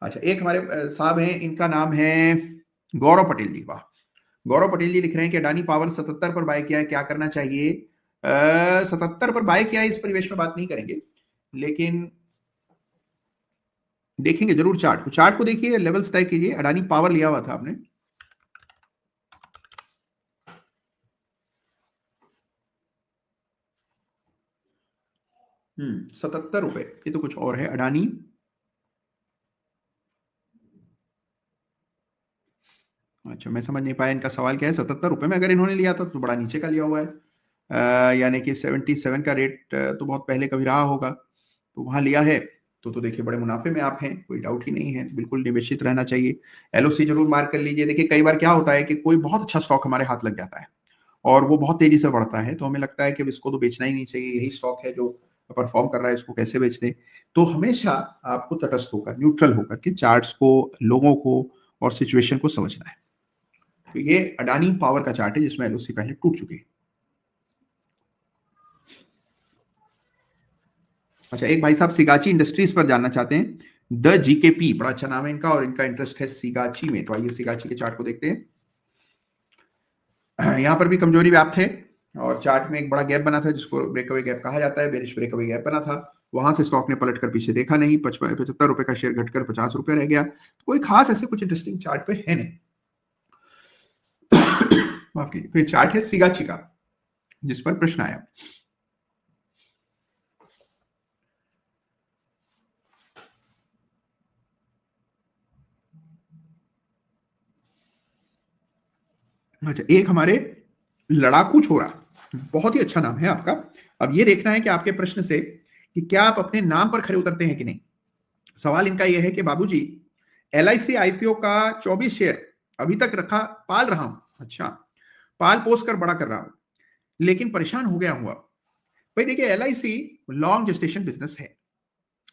अच्छा, एक हमारे साहब हैं, इनका नाम है गौरव पटेल जी। वाह, गौरव पटेल जी लिख रहे हैं कि अडानी पावर 77 पर बाय किया है, क्या करना चाहिए? 77 पर बाय किया है, इस परिवेश में बात नहीं करेंगे, लेकिन देखेंगे जरूर चार्ट को। चार्ट को देखिए, लेवल्स तय कीजिए। अडानी पावर लिया हुआ था आपने, 77 रुपए, ये तो कुछ और है अडानी। अच्छा, मैं समझ नहीं पाया इनका सवाल क्या है। 77 रुपए में अगर इन्होंने लिया था तो बड़ा नीचे का लिया हुआ है। यानी कि 77 का रेट तो बहुत पहले कभी रहा होगा, तो वहां लिया है। तो देखिए, बड़े मुनाफे में आप हैं, कोई डाउट ही नहीं है। बिल्कुल निवेशित रहना चाहिए। एलओसी जरूर मार्क कर लीजिए। देखिए, कई बार क्या होता है कि कोई बहुत अच्छा स्टॉक हमारे हाथ लग जाता है और वो बहुत तेजी से बढ़ता है, तो हमें लगता है कि इसको तो बेचना ही नहीं चाहिए, यही स्टॉक है जो परफॉर्म कर रहा है, इसको कैसे बेच दें। तो हमेशा आपको तटस्थ होकर, न्यूट्रल होकर के चार्ट्स को, लोगों को और सिचुएशन को समझना है। तो ये अडानी पावर का चार्ट है जिसमें एलओसी पहले टूट चुकी है। अच्छा, एक भाई साहब सिगाची इंडस्ट्रीज पर जानना चाहते हैं। द जीकेपी, बड़ा अच्छा नाम है इनका, और इनका इंटरेस्ट है सिगाची में। तो आइए सिगाची के चार्ट को देखते हैं। यहां पर भी कमजोरी व्याप्त है, और चार्ट में एक बड़ा गैप बना था जिसको ब्रेकअवे गैप कहा जाता है। बेरिश ब्रेकअवे गैप बना था, वहां से स्टॉक ने पलटकर पीछे देखा नहीं। 75 रुपए का शेयर घटकर 50 रुपए रह गया। तो कोई खास ऐसे कुछ इंटरेस्टिंग चार्ट पे है नहीं। माफ कीजिए। तो ये चार्ट है सिगाची का जिस पर प्रश्न आया। अच्छा, एक हमारे लड़ाकू छोरा, बहुत ही अच्छा नाम है आपका। अब ये देखना है कि आपके प्रश्न से कि क्या आप अपने नाम पर खरे उतरते हैं कि नहीं। सवाल इनका यह है कि बाबूजी, एलआईसी आईपीओ का 24 शेयर अभी तक रखा, पाल रहा हूं। अच्छा, पाल पोस कर बड़ा कर रहा हूं, लेकिन परेशान हो गया हुआ। भाई देखिए, एलआईसी लॉन्ग जेस्टेशन बिजनेस है,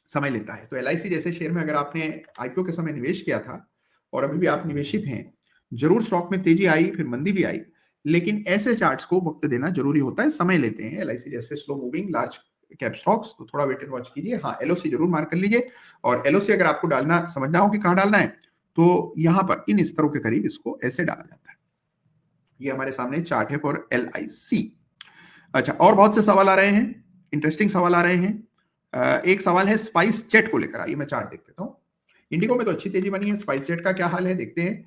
समय लेता है। तो एलआईसी जैसे शेयर में अगर आपने आईपीओ के समय निवेश किया था और अभी भी आप निवेशित हैं, जरूर स्टॉक में तेजी आई, फिर मंदी भी आई, लेकिन ऐसे चार्ट्स को वक्त देना जरूरी होता है, समय लेते हैं एलआईसी जैसे slow moving large cap stocks. तो थोड़ा वेट एंड वॉच कीजिए। हाँ, एलओसी जरूर मार्क कर लीजिए, और एलओसी अगर आपको डालना, समझना हो कि कहां डालना है, तो यहां पर इन स्तरों के करीब इसको ऐसे डाला जाता है। ये हमारे सामने चार्ट है फॉर एलआईसी। अच्छा, और बहुत से सवाल आ रहे हैं, इंटरेस्टिंग सवाल आ रहे हैं। एक सवाल है स्पाइस जेट को लेकर। आइए मैं चार्ट देख लेता हूं। इंडिगो में तो अच्छी तेजी बनी है, स्पाइस जेट का क्या हाल है देखते हैं।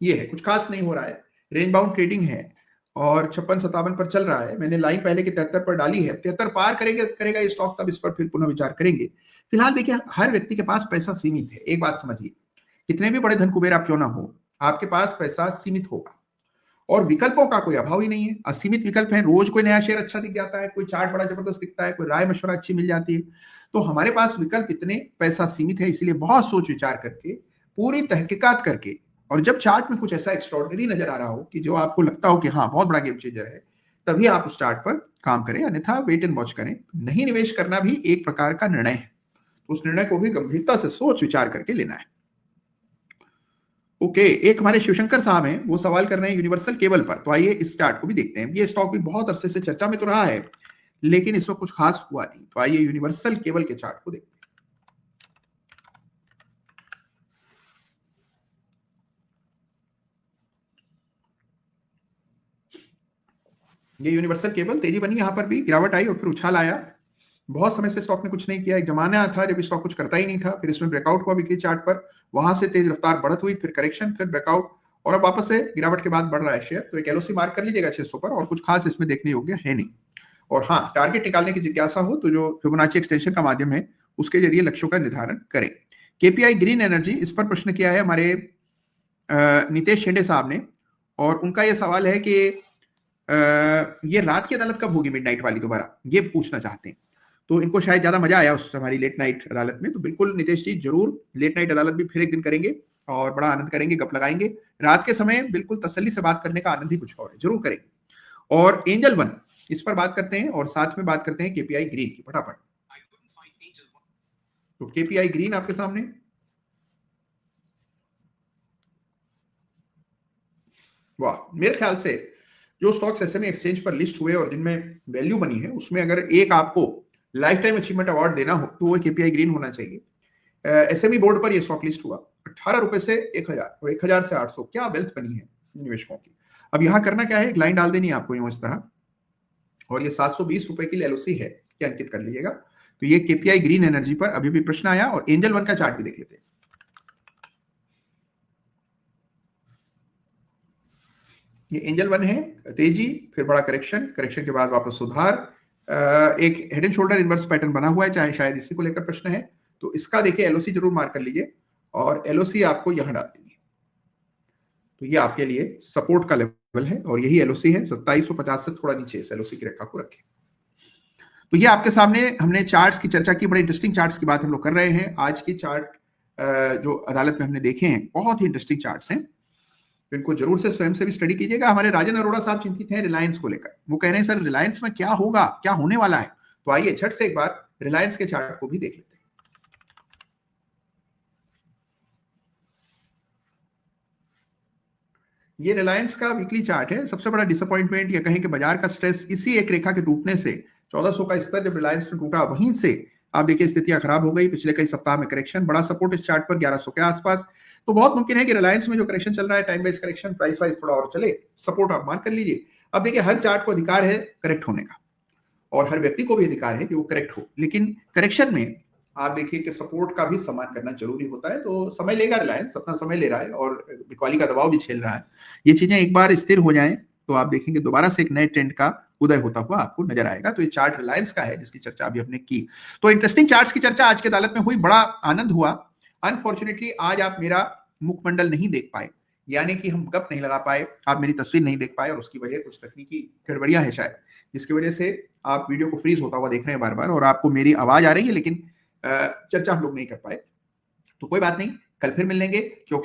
ये है, कुछ खास नहीं हो रहा है, रेंज बाउंड ट्रेडिंग है, और 56-57 पर चल रहा है। मैंने लाइन पहले की 73 पर डाली है। 73 पार करेगा ये स्टॉक, तब इस पर फिर पुनः विचार करेंगे। फिलहाल देखिए, हर व्यक्ति के पास पैसा सीमित है। एक बात समझिए, कितने भी बड़े धन कुबेर आप क्यों ना हो, आपके पास पैसा सीमित होगा, और विकल्पों का कोई अभाव ही नहीं है, असीमित विकल्प है, रोज कोई नया शेयर अच्छा दिख जाता है, कोई चार्ट बड़ा जबरदस्त दिखता है, कोई राय मशवरा अच्छी मिल जाती है। तो हमारे पास विकल्प इतने, पैसा सीमित है, इसलिए बहुत सोच विचार करके, पूरी तहकीकात करके, और जब चार्ट में कुछ ऐसा एक्स्ट्रॉर्डिनरी नजर आ रहा हो कि जो आपको लगता हो कि हाँ बहुत बड़ा गेम चेंजर है, तभी आप उस चार्ट पर काम करें, अन्यथा वेट एंड वॉच करें। नहीं निवेश करना भी एक प्रकार का निर्णय है, तो उस निर्णय को भी गंभीरता से सोच विचार करके लेना है। ओके, एक हमारे शिवशंकर साहब हैं, वो सवाल कर रहे हैं यूनिवर्सल केबल पर। तो आइए इस चार्ट को भी देखते हैं। ये स्टॉक भी बहुत अरसे से चर्चा में तो रहा है, लेकिन इसमें कुछ खास हुआ नहीं। तो आइए यूनिवर्सल केबल के चार्ट को देखते हैं। ये यूनिवर्सल केबल तेजी बनी, यहां पर भी गिरावट आई और फिर उछाल आया। बहुत समय से स्टॉक ने कुछ नहीं किया। एक जमाना था जब स्टॉक कुछ करता ही नहीं था, फिर इसमें ब्रेकआउट हुआ बिक्री चार्ट पर, वहां से तेज रफ्तार बढ़त हुई, फिर करेक्शन, फिर ब्रेकआउट, और अब वापस से गिरावट के बाद बढ़ रहा है शेयर। तो एक एलओसी मार्क कर लीजिएगा 600 पर, और कुछ खास इसमें देखने योग्य है नहीं। और हाँ, टारगेट निकालने की जिज्ञासा हो तो जो फिबोनाची एक्सटेंशन का माध्यम है, उसके जरिए लक्ष्यों का निर्धारण करें। केपीआई ग्रीन एनर्जी, इस पर प्रश्न किया है हमारे नितेश शेंडे साहब ने, और उनका यह सवाल है कि ये रात की अदालत कब होगी, मिडनाइट वाली दोबारा, ये पूछना चाहते हैं। तो इनको शायद ज्यादा मजा आया उस हमारी लेट नाइट अदालत में। तो बिल्कुल नितेश जी, जरूर लेट नाइट अदालत भी फिर एक दिन करेंगे और बड़ा आनंद करेंगे, गप लगाएंगे। रात के समय बिल्कुल तसल्ली से बात करने का आनंद ही कुछ और है, जरूर करेंगे। और एंजल वन, इस पर बात करते हैं, और साथ में बात करते हैं केपीआई ग्रीन की फटाफट। तो केपीआई ग्रीन आपके सामने, वाह, मेरे ख्याल से जो स्टॉक्स एसएमई एक्सचेंज पर लिस्ट हुए और जिनमें वैल्यू बनी है, उसमें अगर एक आपको लाइफ टाइम अचीवमेंट अवार्ड देना हो तो वो केपीआई ग्रीन होना चाहिए। एसएमई बोर्ड पर ये स्टॉक लिस्ट हुआ 18 रुपए से 1000 और 1000 से 800, क्या वेल्थ बनी है निवेशकों की। अब यहां करना क्या है, एक लाइन डाल देनी है आपको यूं इस तरह, और ये 720 रुपए की एलओसी है, क्या अंकित कर लीजिएगा। तो ये केपीआई ग्रीन एनर्जी पर अभी भी प्रश्न आया। और एंजल वन का चार्ट भी देख लेते हैं। ये एंजल वन है, तेजी, फिर बड़ा करेक्शन, करेक्शन के बाद वापस सुधार, एक head and shoulder inverse pattern बना हुआ है, चाहे शायद इसी को लेकर प्रश्न है। तो इसका देखिए एलओसी जरूर मार्क कर लीजिए, और एलओसी आपको यहां डाल देनी है। तो ये आपके लिए सपोर्ट का लेवल है, और यही एलओसी है। 2750 से थोड़ा नीचे इस एलओसी की रेखा को रखें। तो ये आपके सामने हमने चार्ट्स की चर्चा की, बड़े इंटरेस्टिंग चार्ट्स की बात हम लोग कर रहे हैं। आज की चार्ट जो अदालत में हमने देखे हैं, बहुत ही इंटरेस्टिंग चार्ट्स हैं, तो इनको जरूर से स्वयं से भी स्टडी कीजिएगा। हमारे राजन अरोड़ा साहब चिंतित हैं रिलायंस को लेकर, वो कह रहे हैं सर रिलायंस में क्या होगा, क्या होने वाला है। तो आइए झट से एक बार रिलायंस के चार्ट को भी देख लेते हैं। ये रिलायंस का वीकली चार्ट है। सबसे बड़ा डिसअपॉइंटमेंट या कहें कि बाजार का स्ट्रेस इसी एक रेखा के टूटने से, 1400 का स्तर जब रिलायंस ने टूटा, वहीं से आप देखिए स्थितियां खराब हो गई। पिछले कई सप्ताह में करेक्शन, बड़ा सपोर्ट इस चार्ट पर 1100 के आसपास। तो बहुत मुमकिन है कि रिलायंस में जो करेक्शन चल रहा है, time wise correction, price wise थोड़ा और चले, सपोर्ट आप मान कर लीजिए। अब देखिए हर चार्ट को अधिकार है करेक्ट होने का, और हर व्यक्ति को भी अधिकार है कि वो करेक्ट हो, लेकिन करेक्शन में आप देखिए कि सपोर्ट का भी सम्मान करना जरूरी होता है। तो समय लेगा, रिलायंस अपना समय ले रहा है और बिकवाली का दबाव भी झेल रहा है। ये चीजें एक बार स्थिर हो जाएं तो आप देखेंगे दोबारा से एक नए ट्रेंड का उदय होता हुआ आपको नजर आएगा। तो ये चार्ट रिलायंस का है जिसकी चर्चा अभी हमने की। तो इंटरेस्टिंग चार्ट्स की चर्चा आज की अदालत में हुई, बड़ा आनंद हुआ। अनफॉर्चुनेटली आज आप मेरा मुखमंडल नहीं देख पाए, यानी कि हम गप नहीं लगा पाए, आप मेरी तस्वीर नहीं देख पाए, और उसकी वजह कुछ तकनीकी गड़बड़ियां है शायद, जिसकी वजह से आप वीडियो को फ्रीज होता हुआ देख रहे हैं बार बार, और आपको मेरी आवाज आ रही है लेकिन चर्चा हम लोग नहीं कर पाए। तो कोई बात नहीं, कल फिर मिल लेंगे, क्योंकि